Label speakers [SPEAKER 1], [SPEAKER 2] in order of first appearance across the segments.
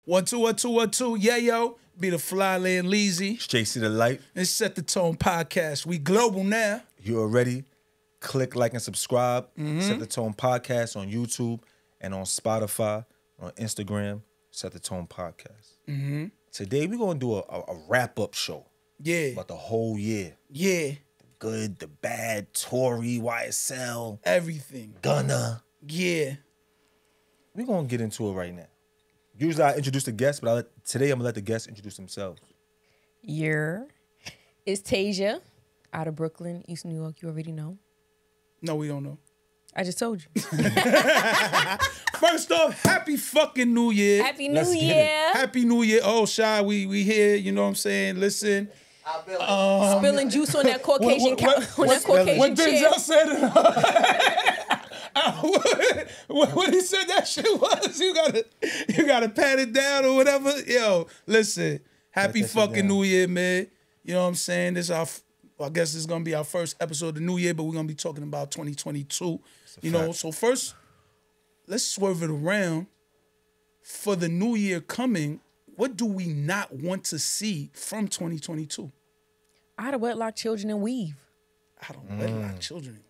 [SPEAKER 1] 1 2 1 2 1 2. Yeah, yo. Be the fly land Leezy.
[SPEAKER 2] It's JC the Light.
[SPEAKER 1] And Set the Tone Podcast. We global now.
[SPEAKER 2] You already click, like, and subscribe. Set the Tone Podcast on YouTube and on Spotify, on Instagram. Set the Tone Podcast. Today we're gonna do a wrap-up show.
[SPEAKER 1] Yeah.
[SPEAKER 2] About the whole year.
[SPEAKER 1] Yeah.
[SPEAKER 2] The good, the bad, Tori, YSL,
[SPEAKER 1] Everything.
[SPEAKER 2] Gunna.
[SPEAKER 1] Yeah.
[SPEAKER 2] We're gonna get into it right now. Usually I introduce the guests, but today I'm gonna let the guests introduce themselves.
[SPEAKER 3] It's Tasia out of Brooklyn, East New York. You already know.
[SPEAKER 1] No, we don't know.
[SPEAKER 3] I just told you.
[SPEAKER 1] First off, happy fucking New Year.
[SPEAKER 3] Happy New Year.
[SPEAKER 1] Happy New Year. Oh, Shy, we here, you know what I'm saying? Listen.
[SPEAKER 3] Spilling juice on that Caucasian
[SPEAKER 1] What
[SPEAKER 3] chair.
[SPEAKER 1] Denzel said. What he said that shit was, you gotta pat it down or whatever. Yo, listen, happy fucking New Year, man. You know what I'm saying? I guess this is gonna be our first episode of the New Year, but we're gonna be talking about 2022. You know, so first, let's swerve it around. For the New Year coming, what do we not want to see from 2022?
[SPEAKER 3] Out of wedlock children and weave.
[SPEAKER 1] Out of wedlock children.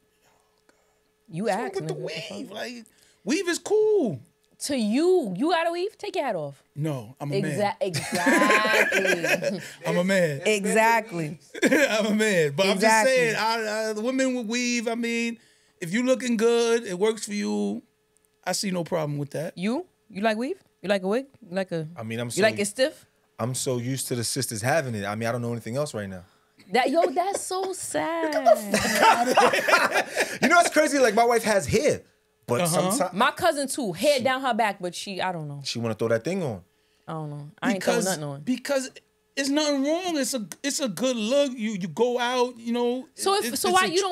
[SPEAKER 3] You asked
[SPEAKER 1] with
[SPEAKER 3] me.
[SPEAKER 1] the weave, like weave is cool.
[SPEAKER 3] To you got a weave? Take your hat off.
[SPEAKER 1] No, I'm a man.
[SPEAKER 3] Exactly.
[SPEAKER 1] I'm a man.
[SPEAKER 3] Exactly.
[SPEAKER 1] I'm a man. But
[SPEAKER 3] Exactly.
[SPEAKER 1] I'm just saying, the women with weave, I mean, if you looking good, it works for you, I see no problem with that.
[SPEAKER 3] You like weave? You like a wig? You like a?
[SPEAKER 2] I mean,
[SPEAKER 3] You like it stiff?
[SPEAKER 2] I'm so used to the sisters having it. I mean, I don't know anything else right now.
[SPEAKER 3] That's so sad.
[SPEAKER 2] You know what's crazy? Like, my wife has hair, but sometimes
[SPEAKER 3] My cousin too, hair down her back, but I don't know.
[SPEAKER 2] she want to throw that thing on.
[SPEAKER 3] I don't know. I ain't throwing nothing on.
[SPEAKER 1] Because it's nothing wrong. It's a good look. You go out, you know.
[SPEAKER 3] So why you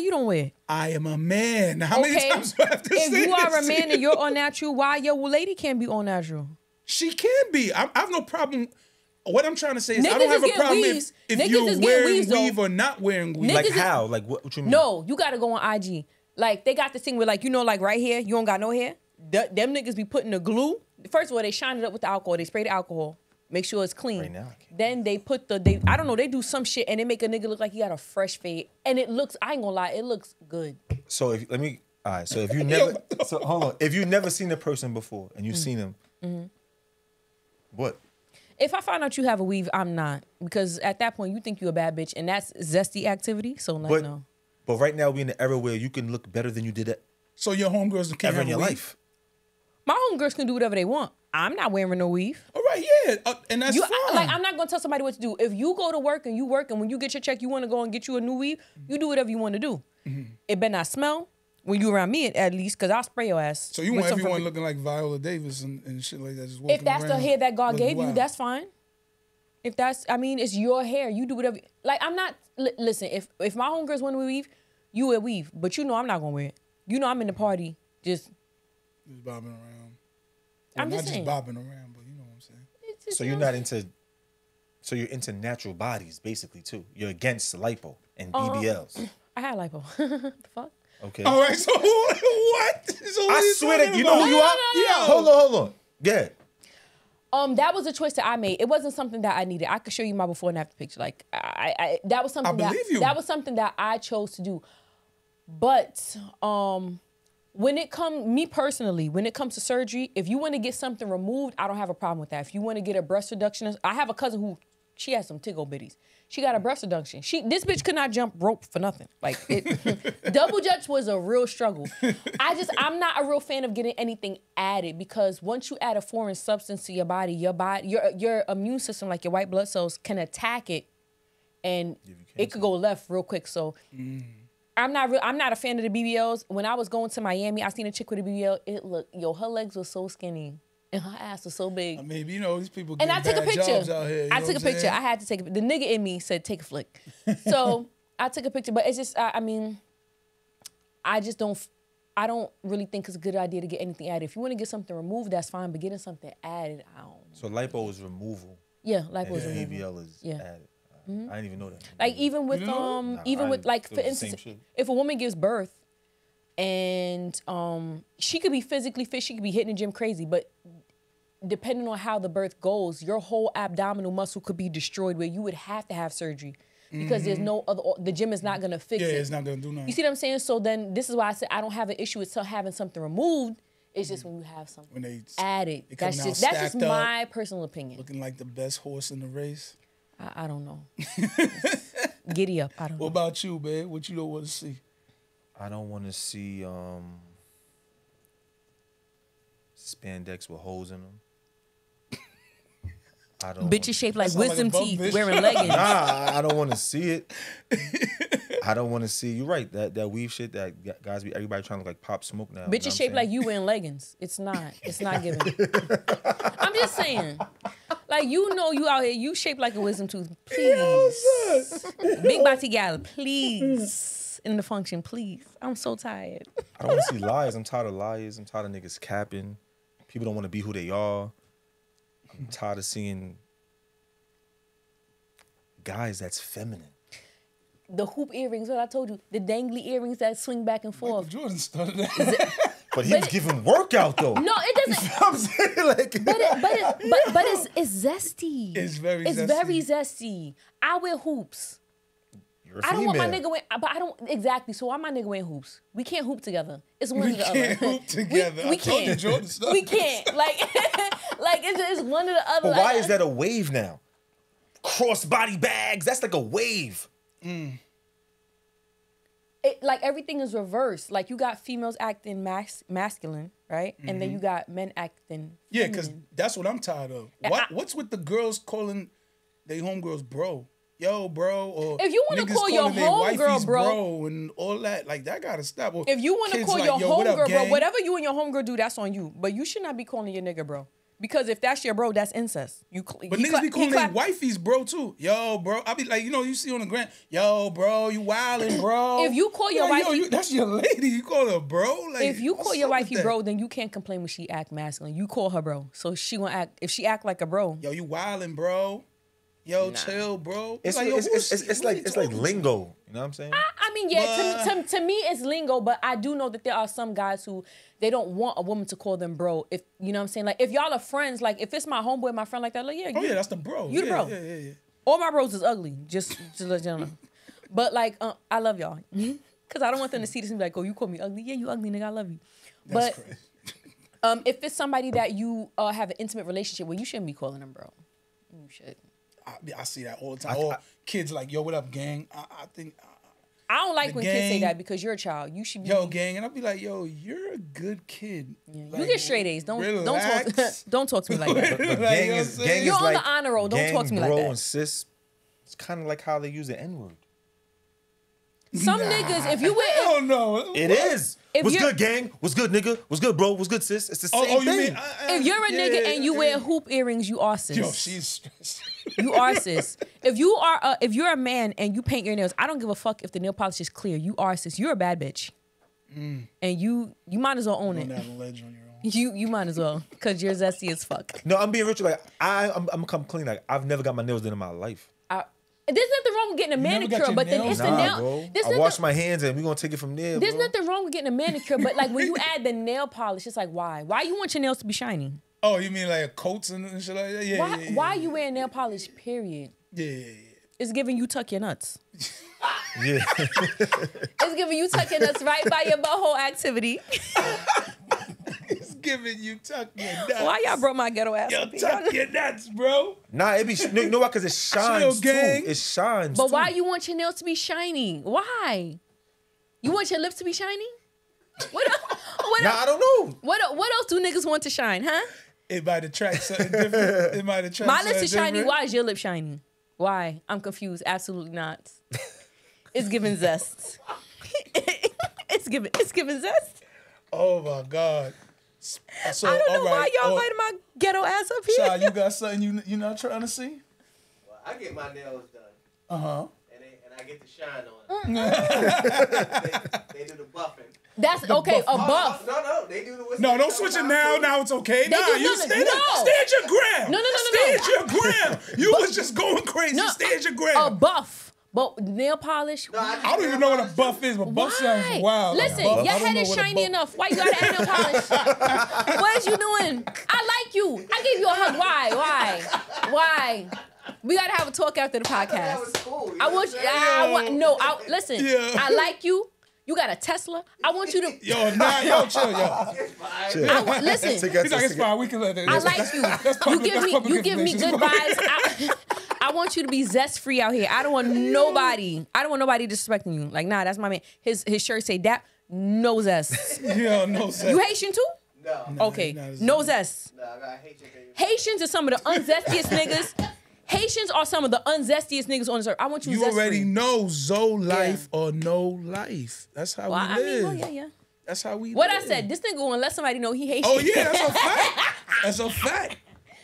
[SPEAKER 3] don't wear it?
[SPEAKER 1] I am a man. How many times do I have to
[SPEAKER 3] If
[SPEAKER 1] say
[SPEAKER 3] you are
[SPEAKER 1] this
[SPEAKER 3] a man
[SPEAKER 1] to
[SPEAKER 3] and you're all natural, why your lady can't be all natural?
[SPEAKER 1] She can be. I have no problem. What I'm trying to say is I
[SPEAKER 3] Niggas
[SPEAKER 1] don't have
[SPEAKER 3] is
[SPEAKER 1] a problem
[SPEAKER 3] getting weaves.
[SPEAKER 1] if
[SPEAKER 3] Niggas
[SPEAKER 1] you're
[SPEAKER 3] is getting
[SPEAKER 1] wearing
[SPEAKER 3] weaves, though.
[SPEAKER 1] weave or not wearing weave.
[SPEAKER 3] Niggas
[SPEAKER 2] Like
[SPEAKER 3] is-
[SPEAKER 2] how? Like what you mean?
[SPEAKER 3] No, you gotta go on IG. Like they got this thing where like like right here, you don't got no hair. Them niggas be putting the glue. First of all, they shine it up with the alcohol. They spray the alcohol, make sure it's clean.
[SPEAKER 2] Right now, I can't.
[SPEAKER 3] Then they put I don't know, they do some shit and they make a nigga look like he got a fresh fade. And it looks, I ain't gonna lie, it looks good.
[SPEAKER 2] So if you never, hold on. If you never seen a person before and you've seen them, what?
[SPEAKER 3] If I find out you have a weave, I'm not. Because at that point, you think you a bad bitch. And that's zesty activity. So, like, no.
[SPEAKER 2] But right now, we in the era where you can look better than you did
[SPEAKER 1] So your homegirls can't
[SPEAKER 2] ever
[SPEAKER 1] have
[SPEAKER 2] in your
[SPEAKER 1] a weave?
[SPEAKER 2] life.
[SPEAKER 3] My homegirls can do whatever they want. I'm not wearing no weave.
[SPEAKER 1] All right, yeah. And that's fine.
[SPEAKER 3] I'm not going to tell somebody what to do. If you go to work and when you get your check, you want to go and get you a new weave, you do whatever you want to do. It better not smell when you around me at least, because I'll spray your ass.
[SPEAKER 1] So you want everyone looking like Viola Davis and shit like that, just walking
[SPEAKER 3] If that's
[SPEAKER 1] around
[SPEAKER 3] the hair that God
[SPEAKER 1] looking
[SPEAKER 3] gave you,
[SPEAKER 1] wild.
[SPEAKER 3] that's fine. If that's, it's your hair. You do whatever. Like, I'm not, listen, if my homegirls want to weave, you wear weave. But you know I'm not going to wear it. You know I'm in the party just
[SPEAKER 1] bobbing around.
[SPEAKER 3] I'm
[SPEAKER 1] not
[SPEAKER 3] just saying.
[SPEAKER 1] bobbing around, but you know what I'm saying.
[SPEAKER 2] So you're not into. So you're into natural bodies, basically, too. You're against lipo and BBLs.
[SPEAKER 3] I had lipo. The fuck?
[SPEAKER 2] Okay.
[SPEAKER 1] All right, so what? So
[SPEAKER 2] I swear that you know who you are.
[SPEAKER 3] No.
[SPEAKER 2] Hold on. Yeah.
[SPEAKER 3] That was a choice that I made. It wasn't something that I needed. I could show you my before and after picture. Like that was something
[SPEAKER 1] I believe you.
[SPEAKER 3] That was something that I chose to do. But when it comes to surgery, if you want to get something removed, I don't have a problem with that. If you want to get a breast reduction, I have a cousin who she has some tiggle bitties. She got a breast reduction. This bitch could not jump rope for nothing. Like double jumps was a real struggle. I'm not a real fan of getting anything added because once you add a foreign substance to your body, your immune system, like your white blood cells, can attack it, and it could go left real quick. So I'm not a fan of the BBLs. When I was going to Miami, I seen a chick with a BBL. Her legs were so skinny. And her ass was so big.
[SPEAKER 1] I mean, you know, these people
[SPEAKER 3] and
[SPEAKER 1] get
[SPEAKER 3] I took a picture.
[SPEAKER 1] jobs out here.
[SPEAKER 3] I took a picture. I had to take a picture. The nigga in me said, take a flick. So I took a picture. But it's just, I don't really think it's a good idea to get anything added. If you want to get something removed, that's fine. But getting something added, I don't know.
[SPEAKER 2] So lipo is removal.
[SPEAKER 3] Yeah, lipo is
[SPEAKER 2] and
[SPEAKER 3] removal.
[SPEAKER 2] ABL is added. I didn't even know that.
[SPEAKER 3] Like even with like for
[SPEAKER 2] the same
[SPEAKER 3] instance,
[SPEAKER 2] shit.
[SPEAKER 3] if a woman gives birth and she could be physically fit, she could be hitting the gym crazy, but depending on how the birth goes, your whole abdominal muscle could be destroyed where you would have to have surgery because there's no other, the gym is not going to fix it.
[SPEAKER 1] Yeah, it's not going to do nothing.
[SPEAKER 3] You see what I'm saying? So then this is why I said I don't have an issue with having something removed. It's just when you have something added. That's just my personal opinion.
[SPEAKER 1] Looking like the best horse in the race.
[SPEAKER 3] I don't know. Giddy up. I don't know.
[SPEAKER 1] What about you, man? What you don't want to see?
[SPEAKER 2] I don't want to see spandex with holes in them. I don't.
[SPEAKER 3] Bitches shaped like wisdom teeth wearing leggings.
[SPEAKER 2] Nah, I don't want to see it. I don't want to see. You're right. That weave shit. That guys be everybody trying to like pop smoke now.
[SPEAKER 3] Bitches shaped like you wearing leggings. It's not. It's not giving. I'm just saying. Like you out here. You shaped like a wisdom tooth. Please, big body gal. Please, in the function. Please. I'm so tired.
[SPEAKER 2] I don't want to see lies. I'm tired of liars. I'm tired of niggas capping. People don't want to be who they are. I'm tired of seeing guys that's feminine.
[SPEAKER 3] The hoop earrings, what I told you, the dangly earrings that swing back and forth.
[SPEAKER 1] Michael Jordan started that.
[SPEAKER 2] But he was giving workout though.
[SPEAKER 3] No, it doesn't.
[SPEAKER 2] You know what I'm saying? Like,
[SPEAKER 3] but it's zesty.
[SPEAKER 1] It's very
[SPEAKER 3] zesty. I wear hoops.
[SPEAKER 2] You're a
[SPEAKER 3] I don't want my
[SPEAKER 2] female.
[SPEAKER 3] nigga wearing, but I don't exactly. So why my nigga wearing hoops? We can't hoop together. It's one or the other.
[SPEAKER 1] We can't hoop together.
[SPEAKER 3] We can't. We can't. Like it's one or the other.
[SPEAKER 2] But why is that a wave now? Crossbody bags. That's like a wave.
[SPEAKER 3] Like everything is reversed. Like you got females acting masculine, right? And then you got men acting
[SPEAKER 1] Yeah, because that's what I'm tired of. What's with the girls calling they homegirls bro? Yo, bro. Or
[SPEAKER 3] if you want to call your homegirl bro
[SPEAKER 1] and all that, like that gotta stop. Or
[SPEAKER 3] if you want to call
[SPEAKER 1] like,
[SPEAKER 3] your homegirl bro,
[SPEAKER 1] gang?
[SPEAKER 3] whatever you and your homegirl do, that's on you. But you should not be calling your nigga bro. Because if that's your bro, that's incest.
[SPEAKER 1] But niggas be calling their wifeys bro too. Yo, bro. I be like, you see on the gram, yo, bro, you wildin', bro.
[SPEAKER 3] If you call your wifey,
[SPEAKER 1] that's your lady. You call her bro. Like,
[SPEAKER 3] if you call your wifey bro, then you can't complain when she act masculine. You call her bro, so she gonna act. If she act like a bro,
[SPEAKER 1] yo, you wildin', bro. Yo, chill, bro.
[SPEAKER 2] It's like lingo. You know what I'm saying?
[SPEAKER 3] I mean, yeah. To me, it's lingo, but I do know that there are some guys who they don't want a woman to call them bro. If you know what I'm saying, like if y'all are friends, like if it's my homeboy, my friend like that, like yeah.
[SPEAKER 1] Yeah, that's the bro.
[SPEAKER 3] You the bro.
[SPEAKER 1] Yeah.
[SPEAKER 3] All my bros is ugly. Just to let y'all know. But like, I love y'all because I don't want them to see this and be like, oh, you call me ugly? Yeah, you ugly, nigga. I love you.
[SPEAKER 1] That's
[SPEAKER 3] but
[SPEAKER 1] crazy.
[SPEAKER 3] If it's somebody that you have an intimate relationship with, you shouldn't be calling them bro. You should.
[SPEAKER 1] I see that all the time. All kids like, yo, what up, gang? I think.
[SPEAKER 3] I don't like when kids say that because you're a child. You should be.
[SPEAKER 1] Yo, gang, and I'll be like, yo, you're a good kid.
[SPEAKER 3] Yeah.
[SPEAKER 1] Like,
[SPEAKER 3] you get straight A's. Don't talk to me like that.
[SPEAKER 2] But gang is
[SPEAKER 3] you're on
[SPEAKER 2] like
[SPEAKER 3] the honor roll. Don't talk to me like
[SPEAKER 2] bro
[SPEAKER 3] that.
[SPEAKER 2] And sis, it's kind of like how they use the N-word.
[SPEAKER 3] Some niggas, if you wear,
[SPEAKER 1] I don't know.
[SPEAKER 2] It is. What's good, gang? What's good, nigga? What's good, bro? What's good, sis? It's the same thing.
[SPEAKER 1] You mean,
[SPEAKER 3] if you're a nigga and you wear hoop earrings, you are sis.
[SPEAKER 1] Yo, she's stressed.
[SPEAKER 3] You are sis. If you're a man and you paint your nails, I don't give a fuck if the nail polish is clear. You are sis. You're a bad bitch, and you might as well own it.
[SPEAKER 1] Have a ledge on your own.
[SPEAKER 3] You might as well because you're zesty as fuck.
[SPEAKER 2] No, I'm being rich. Like I'm come clean. Like I've never got my nails done in my life.
[SPEAKER 3] There's nothing wrong with getting a manicure, but then it's the nail.
[SPEAKER 2] Bro. I wash my hands and we're gonna take it from there.
[SPEAKER 3] There's nothing wrong with getting a manicure, but like when you add the nail polish, it's like why? Why you want your nails to be shiny?
[SPEAKER 1] Oh, you mean like coats and shit like that? Yeah.
[SPEAKER 3] Why are you wearing nail polish? Period.
[SPEAKER 1] Yeah.
[SPEAKER 3] It's giving you tuck your nuts.
[SPEAKER 2] Yeah.
[SPEAKER 3] It's giving you tuck your nuts right by your butthole activity.
[SPEAKER 1] It's giving you tuck your nuts.
[SPEAKER 3] Why y'all brought my ghetto ass up here?
[SPEAKER 1] Tuck your nuts, bro.
[SPEAKER 2] Nah, it be you know why? Because it shines too. It shines.
[SPEAKER 3] But
[SPEAKER 2] too.
[SPEAKER 3] why you want your nails to be shiny? Why? You want your lips to be shiny? What
[SPEAKER 2] I don't know.
[SPEAKER 3] What else do niggas want to shine, huh?
[SPEAKER 1] It might attract something different. It might attract.
[SPEAKER 3] My lips are shiny.
[SPEAKER 1] Different.
[SPEAKER 3] Why is your lip shiny? Why? I'm confused. Absolutely not. It's giving zest. It's giving zest.
[SPEAKER 1] Oh my God. So,
[SPEAKER 3] I don't know why y'all invited my ghetto ass up here.
[SPEAKER 1] Shy, you got something you not trying to see?
[SPEAKER 4] Well, I get my nails done.
[SPEAKER 1] Uh-huh.
[SPEAKER 4] And I get to shine on them. they do the buffing.
[SPEAKER 3] That's okay. A buff.
[SPEAKER 4] No, they do the.
[SPEAKER 1] No, don't switch it now. Now it's okay. Nah, you stay at your gram.
[SPEAKER 3] No.
[SPEAKER 1] Stay at your gram. You was just going crazy.
[SPEAKER 3] No,
[SPEAKER 1] stay at your gram.
[SPEAKER 3] A buff. But nail polish.
[SPEAKER 4] No,
[SPEAKER 1] I don't even know what a buff is, but buff sounds wild.
[SPEAKER 3] Listen,
[SPEAKER 1] like
[SPEAKER 3] your head is shiny enough. Why you gotta add nail polish? What is you doing? I like you. I gave you a hug. Why? We gotta have a talk after the podcast.
[SPEAKER 4] That was cool.
[SPEAKER 3] Listen.
[SPEAKER 1] Yeah.
[SPEAKER 3] I like you. You got a Tesla. I want you to.
[SPEAKER 1] Yo, chill, yo.
[SPEAKER 3] Listen.
[SPEAKER 1] He's like, it's fine. We can let it.
[SPEAKER 3] I like you. You give me good vibes. I want you to be zest free out here. I don't want nobody disrespecting you. Like, nah, that's my man. His shirt say that. No zest.
[SPEAKER 1] Yeah, no zest.
[SPEAKER 3] You Haitian too?
[SPEAKER 4] No.
[SPEAKER 3] Okay. No zest.
[SPEAKER 4] No, I got Haitian baby.
[SPEAKER 3] Haitians are some of the unzestiest niggas. Haitians are some of the unzestiest niggas on this earth. I want you
[SPEAKER 1] You
[SPEAKER 3] zest
[SPEAKER 1] already
[SPEAKER 3] free.
[SPEAKER 1] know life or no life. That's how we live.
[SPEAKER 3] Yeah.
[SPEAKER 1] That's how we
[SPEAKER 3] What
[SPEAKER 1] live.
[SPEAKER 3] I said, this nigga gonna let somebody know he Haitian.
[SPEAKER 1] Oh, yeah, that's a fact. That's a fact.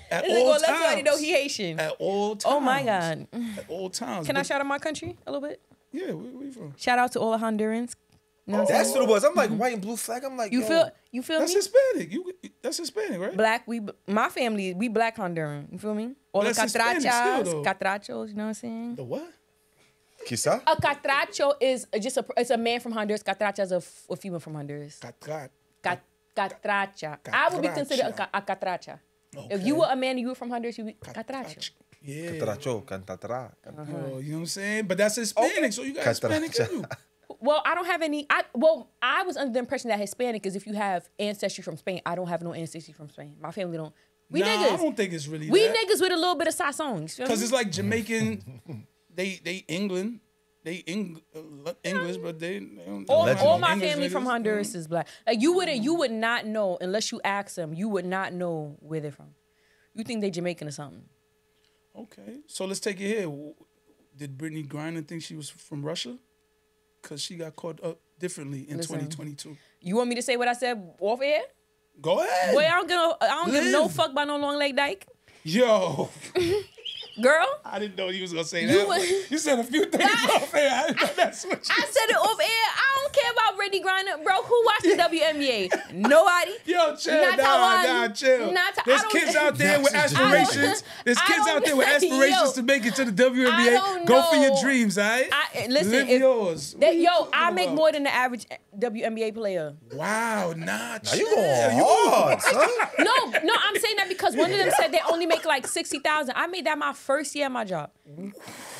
[SPEAKER 1] At
[SPEAKER 3] This nigga
[SPEAKER 1] all
[SPEAKER 3] gonna let somebody know
[SPEAKER 1] times.
[SPEAKER 3] he Haitian.
[SPEAKER 1] At all times.
[SPEAKER 3] Oh my God.
[SPEAKER 1] At all times.
[SPEAKER 3] Can I shout out my country a little bit?
[SPEAKER 1] Yeah, where you from?
[SPEAKER 3] Shout out to all the Hondurans. You know what I'm
[SPEAKER 2] That's
[SPEAKER 3] saying?
[SPEAKER 2] what it was. I'm like white and blue flag. I'm like,
[SPEAKER 3] You feel
[SPEAKER 1] That's
[SPEAKER 3] me?
[SPEAKER 1] Hispanic. That's Hispanic, right?
[SPEAKER 3] Black, my family, we black Honduran. You feel me? All the
[SPEAKER 1] That's Hispanic still,
[SPEAKER 3] catrachas,
[SPEAKER 1] though.
[SPEAKER 3] catrachos, you know what I'm saying?
[SPEAKER 1] The what?
[SPEAKER 2] Quizá?
[SPEAKER 3] A catracho is it's a man from Honduras. Catracha is a female from Honduras. Catracha. I would be considered a catracha. If you were a man and you were from Honduras, you would be catracho.
[SPEAKER 1] Yeah.
[SPEAKER 2] Catracho, cantatra.
[SPEAKER 1] Oh, you know what I'm saying? But that's Hispanic, so you got Hispanic in you.
[SPEAKER 3] Well, I don't have any. I was under the impression that Hispanic is if you have ancestry from Spain. I don't have no ancestry from Spain. My family don't. We niggas.
[SPEAKER 1] I don't think it's really
[SPEAKER 3] We
[SPEAKER 1] that.
[SPEAKER 3] niggas with a little bit of sazon.
[SPEAKER 1] Because it's like Jamaican, they England, English, but they don't.
[SPEAKER 3] All my
[SPEAKER 1] English
[SPEAKER 3] family
[SPEAKER 1] niggas.
[SPEAKER 3] from Honduras is black. Like you would not know unless you ask them. You would not know where they're from. You think they Jamaican or something?
[SPEAKER 1] Okay, so let's take it here. Did Brittany Griner think she was from Russia? Because she got caught up differently in 2022.
[SPEAKER 3] You want me to say what I said off air?
[SPEAKER 1] Go ahead.
[SPEAKER 3] Boy, I don't give no
[SPEAKER 1] Live.
[SPEAKER 3] fuck about no long leg dyke.
[SPEAKER 1] Yo,
[SPEAKER 3] Girl,
[SPEAKER 1] I didn't know you was gonna say
[SPEAKER 3] You
[SPEAKER 1] that.
[SPEAKER 3] would-
[SPEAKER 1] You said a few things off air. I didn't know that's what you
[SPEAKER 3] I said it off air. I don't care about Brittany Griner, bro. Who watched the WNBA? Nobody.
[SPEAKER 1] Yo, chill,
[SPEAKER 3] Not Taiwan.
[SPEAKER 1] chill.
[SPEAKER 3] Not Ta-
[SPEAKER 1] There's
[SPEAKER 3] I don't-
[SPEAKER 1] kids out there with aspirations. There's
[SPEAKER 3] I
[SPEAKER 1] kids
[SPEAKER 3] don't-
[SPEAKER 1] out there with aspirations
[SPEAKER 3] Yo,
[SPEAKER 1] to make it to the
[SPEAKER 3] I
[SPEAKER 1] WNBA.
[SPEAKER 3] don't
[SPEAKER 1] Go for your
[SPEAKER 3] know.
[SPEAKER 1] dreams, all right?
[SPEAKER 3] Listen,
[SPEAKER 1] Live
[SPEAKER 3] if-
[SPEAKER 1] yours. What
[SPEAKER 3] That,
[SPEAKER 1] are you
[SPEAKER 3] yo,
[SPEAKER 1] talking
[SPEAKER 3] I make
[SPEAKER 1] about?
[SPEAKER 3] more than the average WNBA player.
[SPEAKER 1] Wow,
[SPEAKER 2] Now
[SPEAKER 1] chill.
[SPEAKER 2] you going hard, son.
[SPEAKER 3] No, I'm saying that because one of them said they only make like 60,000. I made that my first year at my job.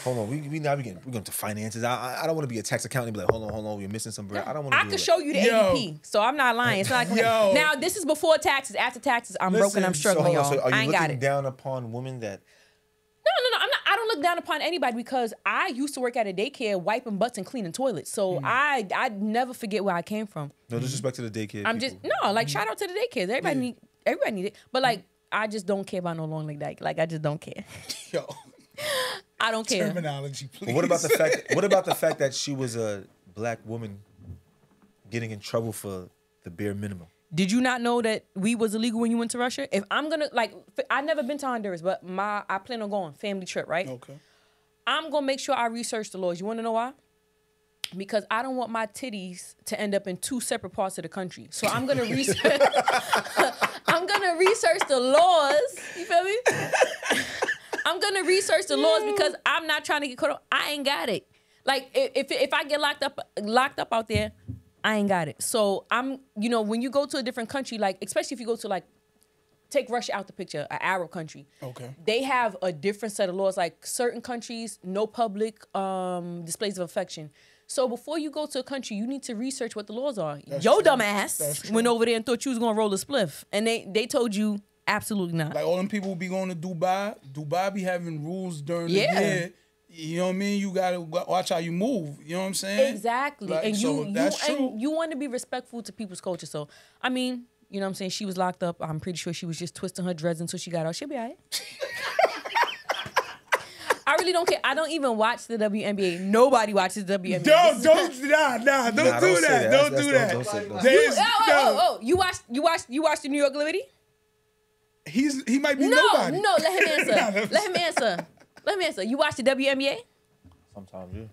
[SPEAKER 2] Hold on, we going to finances. I don't want to be a tax accountant and be like, hold on, we're missing some bread. I don't want to
[SPEAKER 3] I
[SPEAKER 2] do
[SPEAKER 3] could
[SPEAKER 2] that.
[SPEAKER 3] show you the
[SPEAKER 1] Yo.
[SPEAKER 3] ADP, so I'm not lying. It's not like
[SPEAKER 1] Yo.
[SPEAKER 3] now. This is before taxes. After taxes, I'm broke and I'm
[SPEAKER 1] Listen,
[SPEAKER 2] So,
[SPEAKER 3] struggling,
[SPEAKER 2] hold on,
[SPEAKER 3] y'all.
[SPEAKER 2] so are you
[SPEAKER 3] I ain't got
[SPEAKER 2] looking
[SPEAKER 3] it.
[SPEAKER 2] down upon women that...
[SPEAKER 3] No. I'm not. I don't look down upon anybody because I used to work at a daycare, wiping butts and cleaning toilets. So I never forget where I came from.
[SPEAKER 2] No disrespect to the daycare
[SPEAKER 3] I'm
[SPEAKER 2] people.
[SPEAKER 3] just like shout out to the daycares. Everybody need it, but like I just don't care about no long leg dyke. Like I just don't care.
[SPEAKER 1] Yo,
[SPEAKER 3] I don't care.
[SPEAKER 1] terminology, please.
[SPEAKER 2] But what about the fact that she was a black woman getting in trouble for the bare minimum?
[SPEAKER 3] Did you not know that weed was illegal when you went to Russia? If I'm gonna I've never been to Honduras, but I plan on going family trip, right?
[SPEAKER 1] Okay.
[SPEAKER 3] I'm gonna make sure I research the laws. You want to know why? Because I don't want my titties to end up in two separate parts of the country. So I'm gonna research. I'm gonna research the laws. You feel me? I'm gonna research the laws because I'm not trying to get caught up. I ain't got it. Like if I get locked up out there, I ain't got it. So when you go to a different country, like especially if you go to like, take Russia out the picture, an Arab country.
[SPEAKER 1] Okay.
[SPEAKER 3] They have a different set of laws. Like certain countries, no public displays of affection. So before you go to a country, you need to research what the laws are. Yo, dumb ass went over there and thought you was gonna roll a spliff, and they told you absolutely not.
[SPEAKER 1] Like all them people be going to Dubai. Dubai be having rules during the
[SPEAKER 3] Yeah.
[SPEAKER 1] year. You know what I mean? You gotta watch how you move. You know what I'm saying?
[SPEAKER 3] Exactly.
[SPEAKER 1] Like,
[SPEAKER 3] And
[SPEAKER 1] so that's true.
[SPEAKER 3] and you want to be respectful to people's culture. So I mean, you know what I'm saying? She was locked up. I'm pretty sure she was just twisting her dreads until she got out. She'll be all right. I really don't care. I don't even watch the WNBA. Nobody watches the WNBA.
[SPEAKER 1] Don't do that.
[SPEAKER 2] Nah,
[SPEAKER 1] Don't do
[SPEAKER 2] say
[SPEAKER 1] that. Don't do that.
[SPEAKER 2] Don't say that.
[SPEAKER 1] There's-
[SPEAKER 3] You watched the New York Liberty?
[SPEAKER 1] He might be nobody.
[SPEAKER 3] No, let him answer. You watch the WNBA?
[SPEAKER 2] Sometimes, yeah.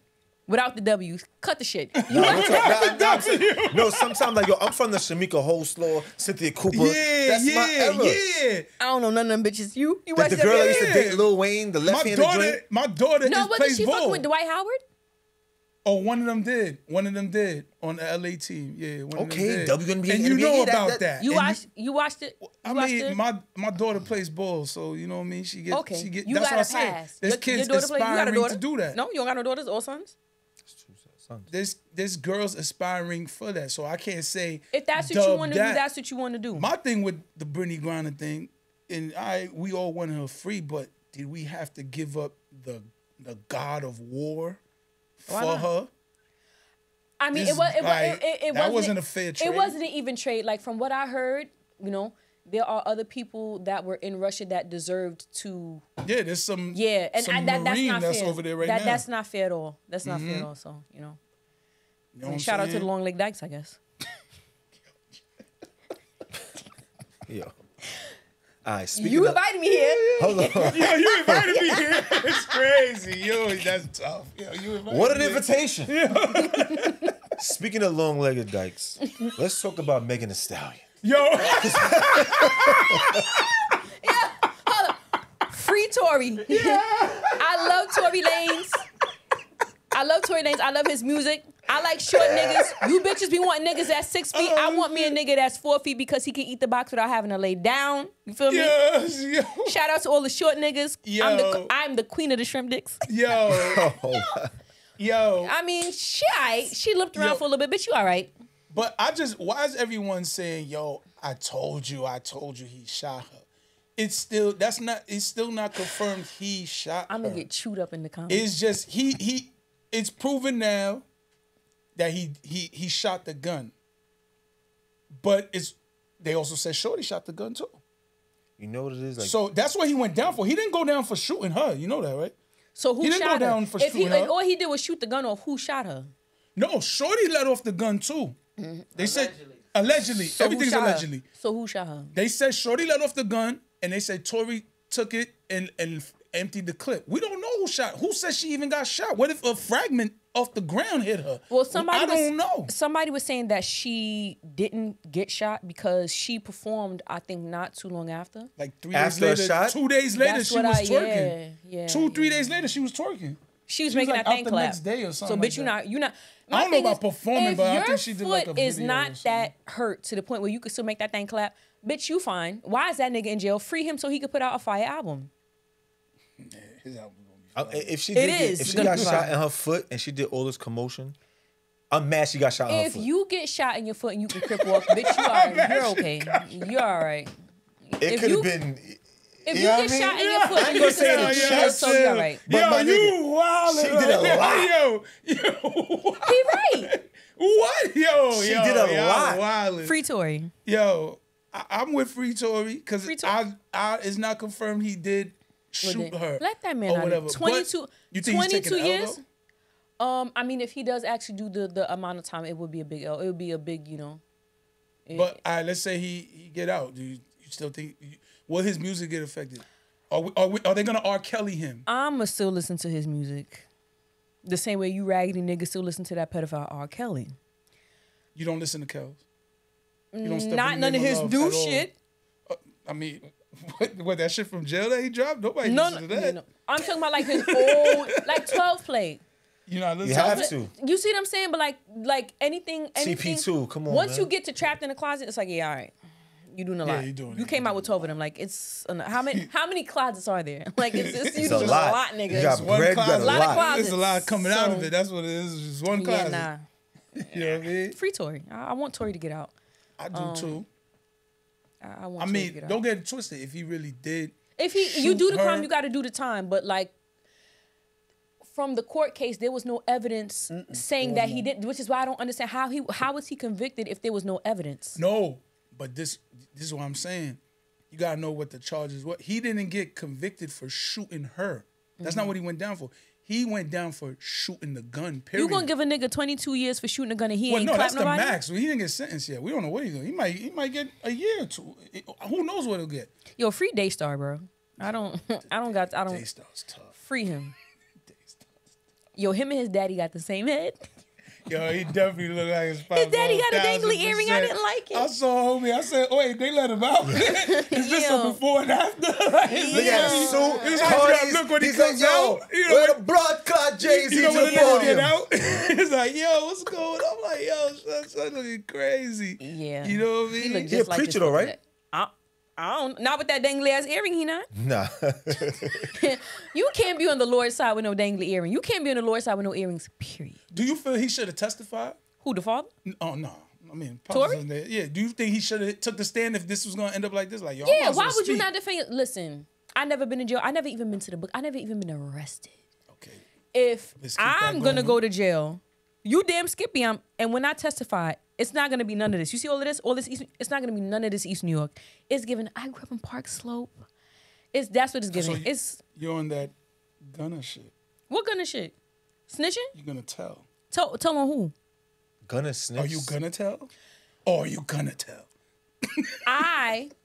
[SPEAKER 3] Without the W's. Cut the shit.
[SPEAKER 2] No, sometimes like, yo, I'm from the Shamika Holslaw, Cynthia Cooper.
[SPEAKER 1] Yeah,
[SPEAKER 2] That's my era.
[SPEAKER 1] yeah.
[SPEAKER 3] I don't know none of them bitches. You
[SPEAKER 2] The
[SPEAKER 3] watch
[SPEAKER 2] girl that
[SPEAKER 3] WNBA?
[SPEAKER 2] used to date Lil Wayne, the left-handed joint.
[SPEAKER 1] My daughter
[SPEAKER 3] No,
[SPEAKER 1] just
[SPEAKER 3] wasn't
[SPEAKER 1] plays
[SPEAKER 3] she
[SPEAKER 1] ball.
[SPEAKER 3] fucking with Dwight Howard?
[SPEAKER 1] Oh, one of them did. One of them did on the LA team. Yeah, one of them
[SPEAKER 2] Okay,
[SPEAKER 1] did.
[SPEAKER 2] WNBA,
[SPEAKER 1] and you
[SPEAKER 2] NBA,
[SPEAKER 1] know
[SPEAKER 2] that-
[SPEAKER 1] about that.
[SPEAKER 3] You
[SPEAKER 1] And
[SPEAKER 3] watched it?
[SPEAKER 1] I mean, my daughter plays ball, so you know what I mean. She gets.
[SPEAKER 3] Okay.
[SPEAKER 1] She get.
[SPEAKER 3] You
[SPEAKER 1] That's
[SPEAKER 3] got
[SPEAKER 1] what I
[SPEAKER 3] a
[SPEAKER 1] say.
[SPEAKER 3] pass.
[SPEAKER 1] There's
[SPEAKER 3] Your
[SPEAKER 1] kids
[SPEAKER 3] daughter play- you got a
[SPEAKER 1] aspiring
[SPEAKER 3] daughter?
[SPEAKER 1] to do that.
[SPEAKER 3] No, you don't got no daughters or sons?
[SPEAKER 1] There's girls aspiring for that, so I can't say.
[SPEAKER 3] If that's what you
[SPEAKER 1] dub
[SPEAKER 3] want to do,
[SPEAKER 1] that.
[SPEAKER 3] that's what you want to do.
[SPEAKER 1] My thing with the Brittany Griner thing, and we all want her free, but did we have to give up the God of War
[SPEAKER 3] Why
[SPEAKER 1] for
[SPEAKER 3] not?
[SPEAKER 1] her?
[SPEAKER 3] I mean,
[SPEAKER 1] This-
[SPEAKER 3] it
[SPEAKER 1] that
[SPEAKER 3] wasn't
[SPEAKER 1] wasn't a fair trade.
[SPEAKER 3] It wasn't an even trade. Like from what I heard, you know, there are other people that were in Russia that deserved to.
[SPEAKER 1] Yeah, there's some.
[SPEAKER 3] Yeah, and
[SPEAKER 1] some
[SPEAKER 3] that's
[SPEAKER 1] Marine
[SPEAKER 3] not
[SPEAKER 1] that's
[SPEAKER 3] fair.
[SPEAKER 1] over there right now.
[SPEAKER 3] That's not fair at all. That's not fair at all. So you know,
[SPEAKER 1] You know what I'm
[SPEAKER 3] shout out to
[SPEAKER 1] saying?
[SPEAKER 3] the long leg dykes, I guess.
[SPEAKER 2] Yo. All right, speaking
[SPEAKER 3] You
[SPEAKER 2] of,
[SPEAKER 3] invited me here.
[SPEAKER 2] hold on.
[SPEAKER 1] Yo, you invited me here. It's crazy. Yo, that's tough. Yo, you invited
[SPEAKER 2] What an
[SPEAKER 1] me here.
[SPEAKER 2] invitation. Speaking of long-legged dykes, let's talk about Megan Thee Stallion.
[SPEAKER 1] Yo,
[SPEAKER 3] Free Tori. I love Tory Lanez. I love his music. I like short niggas. You bitches be wanting niggas that's 6 feet. I want me a nigga that's 4 feet because he can eat the box without having to lay down. You feel me?
[SPEAKER 1] yes, yo,
[SPEAKER 3] Shout out to all the short niggas.
[SPEAKER 1] Yo.
[SPEAKER 3] I'm the queen of the shrimp dicks.
[SPEAKER 1] yo,
[SPEAKER 2] Oh,
[SPEAKER 1] yo.
[SPEAKER 3] I mean, she alright. She looked around
[SPEAKER 1] Yo.
[SPEAKER 3] for a little bit, but you all right.
[SPEAKER 1] But why is everyone saying, yo, I told you he shot her? It's still not confirmed he shot
[SPEAKER 3] I'm
[SPEAKER 1] her.
[SPEAKER 3] gonna get chewed up in the comments.
[SPEAKER 1] It's just it's proven now that he shot the gun. But they also said Shorty shot the gun too.
[SPEAKER 2] you know what it is? Like,
[SPEAKER 1] So that's what he went down for. He didn't go down for shooting her. You know that, right?
[SPEAKER 3] So who
[SPEAKER 1] he didn't
[SPEAKER 3] shot
[SPEAKER 1] go
[SPEAKER 3] her?
[SPEAKER 1] down for
[SPEAKER 3] If he,
[SPEAKER 1] shooting her.
[SPEAKER 3] all he did was shoot the gun off, who shot her?
[SPEAKER 1] No, Shorty let off the gun too. They said allegedly.
[SPEAKER 3] So who
[SPEAKER 1] Everything's
[SPEAKER 3] shot her?
[SPEAKER 1] allegedly.
[SPEAKER 3] So who shot her?
[SPEAKER 1] They said Shorty let off the gun, and they said Tori took it and emptied the clip. We don't know who shot. Who said she even got shot? What if a fragment off the ground hit her?
[SPEAKER 3] Well, I
[SPEAKER 1] don't know.
[SPEAKER 3] Somebody was saying that she didn't get shot because she performed, I think, not too long after.
[SPEAKER 1] Like 3
[SPEAKER 2] After
[SPEAKER 1] days
[SPEAKER 2] a
[SPEAKER 1] later,
[SPEAKER 2] shot?
[SPEAKER 1] 2 days later,
[SPEAKER 3] That's
[SPEAKER 1] she
[SPEAKER 3] what
[SPEAKER 1] was twerking.
[SPEAKER 3] Yeah.
[SPEAKER 1] 2-3 days later, she was twerking.
[SPEAKER 3] She was
[SPEAKER 1] She was,
[SPEAKER 3] making
[SPEAKER 1] like,
[SPEAKER 3] that
[SPEAKER 1] out
[SPEAKER 3] thing
[SPEAKER 1] the
[SPEAKER 3] clap.
[SPEAKER 1] next day or something
[SPEAKER 3] So,
[SPEAKER 1] like
[SPEAKER 3] bitch,
[SPEAKER 1] that.
[SPEAKER 3] you're not.
[SPEAKER 1] I
[SPEAKER 3] My
[SPEAKER 1] don't know
[SPEAKER 3] thing
[SPEAKER 1] about
[SPEAKER 3] is,
[SPEAKER 1] performing,
[SPEAKER 3] if
[SPEAKER 1] but I
[SPEAKER 3] your
[SPEAKER 1] think she did, like, a
[SPEAKER 3] foot is
[SPEAKER 1] video or
[SPEAKER 3] not
[SPEAKER 1] something.
[SPEAKER 3] that hurt to the point where you could still make that thing clap, bitch, you fine. Why is that nigga in jail? Free him so he could put out a fire album.
[SPEAKER 1] His album gonna be fire.
[SPEAKER 2] if she
[SPEAKER 3] It
[SPEAKER 2] did
[SPEAKER 3] is
[SPEAKER 2] if she
[SPEAKER 3] gonna
[SPEAKER 2] got
[SPEAKER 3] be
[SPEAKER 2] shot
[SPEAKER 3] fine.
[SPEAKER 2] in her foot and she did all this commotion, I'm mad she got shot in her
[SPEAKER 3] If
[SPEAKER 2] foot.
[SPEAKER 3] you get shot in your foot and you can crip walk, bitch, you all right. You're okay. You're all right.
[SPEAKER 2] it
[SPEAKER 3] if
[SPEAKER 2] could
[SPEAKER 3] you-
[SPEAKER 2] have been.
[SPEAKER 3] If
[SPEAKER 2] You
[SPEAKER 3] you
[SPEAKER 2] know
[SPEAKER 3] get
[SPEAKER 2] what I mean?
[SPEAKER 3] shot in your foot,
[SPEAKER 2] I ain't
[SPEAKER 3] and you
[SPEAKER 2] gonna
[SPEAKER 3] can
[SPEAKER 2] say
[SPEAKER 3] still
[SPEAKER 2] the
[SPEAKER 3] chill,
[SPEAKER 2] chest,
[SPEAKER 3] so you're all right.
[SPEAKER 2] But
[SPEAKER 1] Yo,
[SPEAKER 2] my
[SPEAKER 1] you
[SPEAKER 2] nigga,
[SPEAKER 1] wildin'.
[SPEAKER 2] she did a lot.
[SPEAKER 1] Yo,
[SPEAKER 3] He right.
[SPEAKER 1] what? Yo,
[SPEAKER 2] She
[SPEAKER 1] yo,
[SPEAKER 2] did a
[SPEAKER 1] yo,
[SPEAKER 2] lot.
[SPEAKER 1] wildin'.
[SPEAKER 3] Free Tory.
[SPEAKER 1] Yo, I'm with Free Tory because
[SPEAKER 3] Free Tory.
[SPEAKER 1] it's not confirmed he did shoot her.
[SPEAKER 3] Let that man
[SPEAKER 1] or
[SPEAKER 3] out.
[SPEAKER 1] whatever. But
[SPEAKER 3] 22.
[SPEAKER 1] you think he's
[SPEAKER 3] 22
[SPEAKER 1] taking an L,
[SPEAKER 3] years.
[SPEAKER 1] though?
[SPEAKER 3] I mean, if he does actually do the amount of time, it would be a big L. It would be a big, you know.
[SPEAKER 1] But all right, let's say he get out. Do you still think? Will his music get affected? Are they gonna R. Kelly him?
[SPEAKER 3] I'ma still listen to his music, the same way you raggedy niggas still listen to that pedophile R. Kelly.
[SPEAKER 1] You don't listen to Kells. You don't step
[SPEAKER 3] Not
[SPEAKER 1] in the
[SPEAKER 3] none of
[SPEAKER 1] name
[SPEAKER 3] his
[SPEAKER 1] love
[SPEAKER 3] new
[SPEAKER 1] at all.
[SPEAKER 3] shit.
[SPEAKER 1] I mean, what that shit from jail that he dropped? Nobody
[SPEAKER 3] No,
[SPEAKER 1] listen to that.
[SPEAKER 3] no. I'm talking about like his old, like 12 play.
[SPEAKER 1] You know,
[SPEAKER 2] You have to.
[SPEAKER 3] You see what I'm saying? But like anything.
[SPEAKER 2] CP2, come on,
[SPEAKER 3] Once
[SPEAKER 2] man.
[SPEAKER 3] you get to trapped in the closet, it's like, yeah, all right. You doing a
[SPEAKER 1] Yeah,
[SPEAKER 3] lot.
[SPEAKER 1] you doing
[SPEAKER 3] You
[SPEAKER 1] it.
[SPEAKER 3] came out with 12 of them. Like it's how many closets are there? Like it's
[SPEAKER 2] It's
[SPEAKER 3] just
[SPEAKER 2] a lot.
[SPEAKER 3] nigga.
[SPEAKER 2] You got
[SPEAKER 1] One
[SPEAKER 2] bread, you got
[SPEAKER 1] closet.
[SPEAKER 2] a
[SPEAKER 3] Lot of
[SPEAKER 2] lot.
[SPEAKER 3] closets.
[SPEAKER 1] There's a lot coming out of
[SPEAKER 3] So-
[SPEAKER 1] it. That's what it is. It's just one closet.
[SPEAKER 3] Yeah, nah.
[SPEAKER 1] You know what I mean?
[SPEAKER 3] Free Tory. I want Tory to get out.
[SPEAKER 1] I do too.
[SPEAKER 3] I want
[SPEAKER 1] I
[SPEAKER 3] Tory to
[SPEAKER 1] mean,
[SPEAKER 3] get out.
[SPEAKER 1] don't get it twisted. If he really did,
[SPEAKER 3] If you
[SPEAKER 1] shoot
[SPEAKER 3] do the
[SPEAKER 1] her-
[SPEAKER 3] crime, you got to do the time. But like from the court case, there was no evidence saying that he didn't, which is why I don't understand how was he convicted if there was no evidence.
[SPEAKER 1] no. But this is what I'm saying. You gotta know what the charges. What he didn't get convicted for shooting her. That's not what he went down for. He went down for shooting the gun. Period.
[SPEAKER 3] You gonna give a nigga 22 years for shooting a gun and he
[SPEAKER 1] Well,
[SPEAKER 3] ain't
[SPEAKER 1] no,
[SPEAKER 3] clap
[SPEAKER 1] that's the
[SPEAKER 3] nobody?
[SPEAKER 1] max. He didn't get sentenced yet. We don't know what he's doing. He might get a year or two. Who knows what he'll get?
[SPEAKER 3] Yo, free Daystar, bro. I don't
[SPEAKER 1] Daystar's tough.
[SPEAKER 3] free him. Yo, him and his daddy got the same head.
[SPEAKER 1] Yo, he definitely look like his pop.
[SPEAKER 3] His daddy got a dangly earring. I didn't like it.
[SPEAKER 1] I saw homie. I said, wait, they let him out. Is this a before and after? Like,
[SPEAKER 2] Look at his suit.
[SPEAKER 1] It's like, look when he comes out. You know,
[SPEAKER 2] where the blood clot Jay-Z
[SPEAKER 1] you know
[SPEAKER 2] to
[SPEAKER 1] when
[SPEAKER 2] the
[SPEAKER 1] the nigga get
[SPEAKER 2] podium.
[SPEAKER 1] out? It's like, yo, what's going on? I'm like, yo, son looking crazy.
[SPEAKER 3] Yeah.
[SPEAKER 1] You know what I mean?
[SPEAKER 3] He look
[SPEAKER 2] He a
[SPEAKER 3] just like
[SPEAKER 2] preacher
[SPEAKER 3] his
[SPEAKER 2] though, right?
[SPEAKER 3] I don't. Not with that dangly ass earring. He not.
[SPEAKER 2] Nah.
[SPEAKER 3] You can't be on the Lord's side with no dangly earring. You can't be on the Lord's side with no earrings. Period.
[SPEAKER 1] Do you feel he should have testified?
[SPEAKER 3] Who, the father?
[SPEAKER 1] Oh no. I mean,
[SPEAKER 3] Tori?
[SPEAKER 1] yeah. Do you think he should have took the stand if this was gonna end up like this? Like, yo,
[SPEAKER 3] Yeah. Why would you not defend? Listen, I never been in jail. I never even been to the book. I never even been arrested.
[SPEAKER 1] Okay.
[SPEAKER 3] If
[SPEAKER 1] Let's keep that
[SPEAKER 3] I'm gonna
[SPEAKER 1] going.
[SPEAKER 3] go to jail, you damn Skippy. And when I testify, it's not gonna be none of this. You see all of this? All this East, it's not gonna be none of this East New York. It's given. I grew up in Park Slope. That's what it's giving.
[SPEAKER 1] So you're on that gunner shit.
[SPEAKER 3] What kind of shit? Snitching?
[SPEAKER 1] You're gonna tell.
[SPEAKER 3] Tell on who?
[SPEAKER 2] Gonna snitch.
[SPEAKER 1] Are you gonna tell? Or are you gonna tell?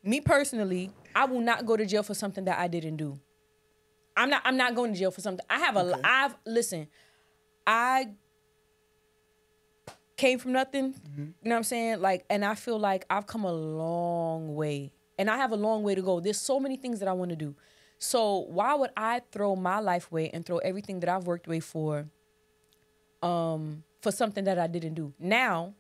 [SPEAKER 3] Me personally, I will not go to jail for something that I didn't do. I'm not going to jail for something. Listen, I came from nothing. You know what I'm saying? Like, and I feel like I've come a long way. And I have a long way to go. There's so many things that I want to do. So why would I throw my life away and throw everything that I've worked away for something that I didn't do? Now,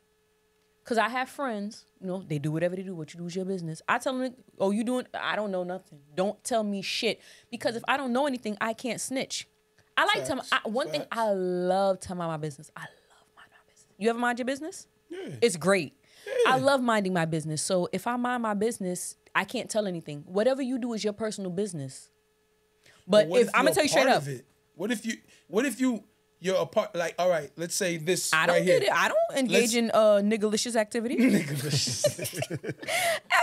[SPEAKER 3] because I have friends, you know, they do whatever they do. What you do is your business. I tell them, oh, you doing? I don't know nothing. Don't tell me shit. Because if I don't know anything, I can't snitch. I like to, one thing I love to mind my business. I love mind my business. You ever mind your business?
[SPEAKER 1] Yeah.
[SPEAKER 3] It's great.
[SPEAKER 1] Yeah.
[SPEAKER 3] I love minding my business. So if I mind my business, I can't tell anything. Whatever you do is your personal business. But
[SPEAKER 1] what
[SPEAKER 3] if I'm gonna tell you straight up,
[SPEAKER 1] what if you're a part? Like, all right, let's say this.
[SPEAKER 3] I don't
[SPEAKER 1] right
[SPEAKER 3] get
[SPEAKER 1] here.
[SPEAKER 3] it. I don't engage in niggalicious activity.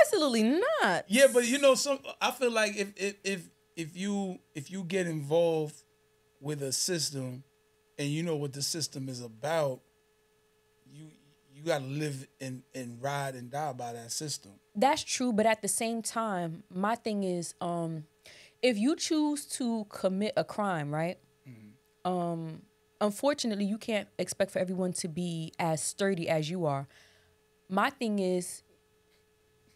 [SPEAKER 3] Absolutely not.
[SPEAKER 1] Yeah, but you know, I feel like if you get involved with a system, and you know what the system is about, you got to live and ride and die by that system.
[SPEAKER 3] That's true, but at the same time, my thing is, if you choose to commit a crime, right? Unfortunately, you can't expect for everyone to be as sturdy as you are. My thing is,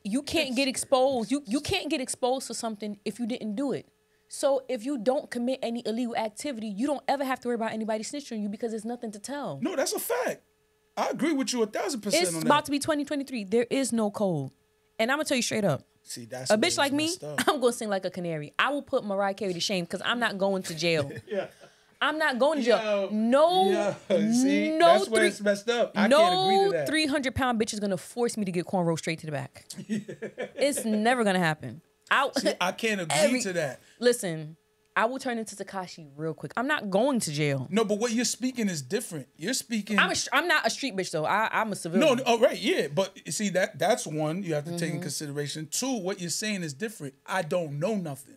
[SPEAKER 3] you can't get exposed. You can't get exposed to something if you didn't do it. So if you don't commit any illegal activity, you don't ever have to worry about anybody snitching on you because there's nothing to tell.
[SPEAKER 1] No, that's a fact. I agree with you 1,000%
[SPEAKER 3] It's
[SPEAKER 1] on that.
[SPEAKER 3] about to be 2023. There is no code. And I'm going to tell you straight up.
[SPEAKER 1] See, that's
[SPEAKER 3] A
[SPEAKER 1] where
[SPEAKER 3] bitch
[SPEAKER 1] it's
[SPEAKER 3] like me,
[SPEAKER 1] messed up.
[SPEAKER 3] I'm going to sing like a canary. I will put Mariah Carey to shame because I'm not going to jail.
[SPEAKER 1] Yeah.
[SPEAKER 3] I'm not going to jail.
[SPEAKER 1] Yo,
[SPEAKER 3] No,
[SPEAKER 1] see,
[SPEAKER 3] no,
[SPEAKER 1] that's where it's messed up. I can't agree to that.
[SPEAKER 3] 300-pound bitch is going to force me to get cornrows straight to the back. It's never going to happen.
[SPEAKER 1] See, I can't agree to that.
[SPEAKER 3] Listen, I will turn into Tekashi real quick. I'm not going to jail.
[SPEAKER 1] No, but what you're speaking is different. You're speaking.
[SPEAKER 3] I'm not a street bitch though. I'm a civilian.
[SPEAKER 1] No, oh, right, yeah. But you see, that's one you have to take in consideration. Two, what you're saying is different. I don't know nothing.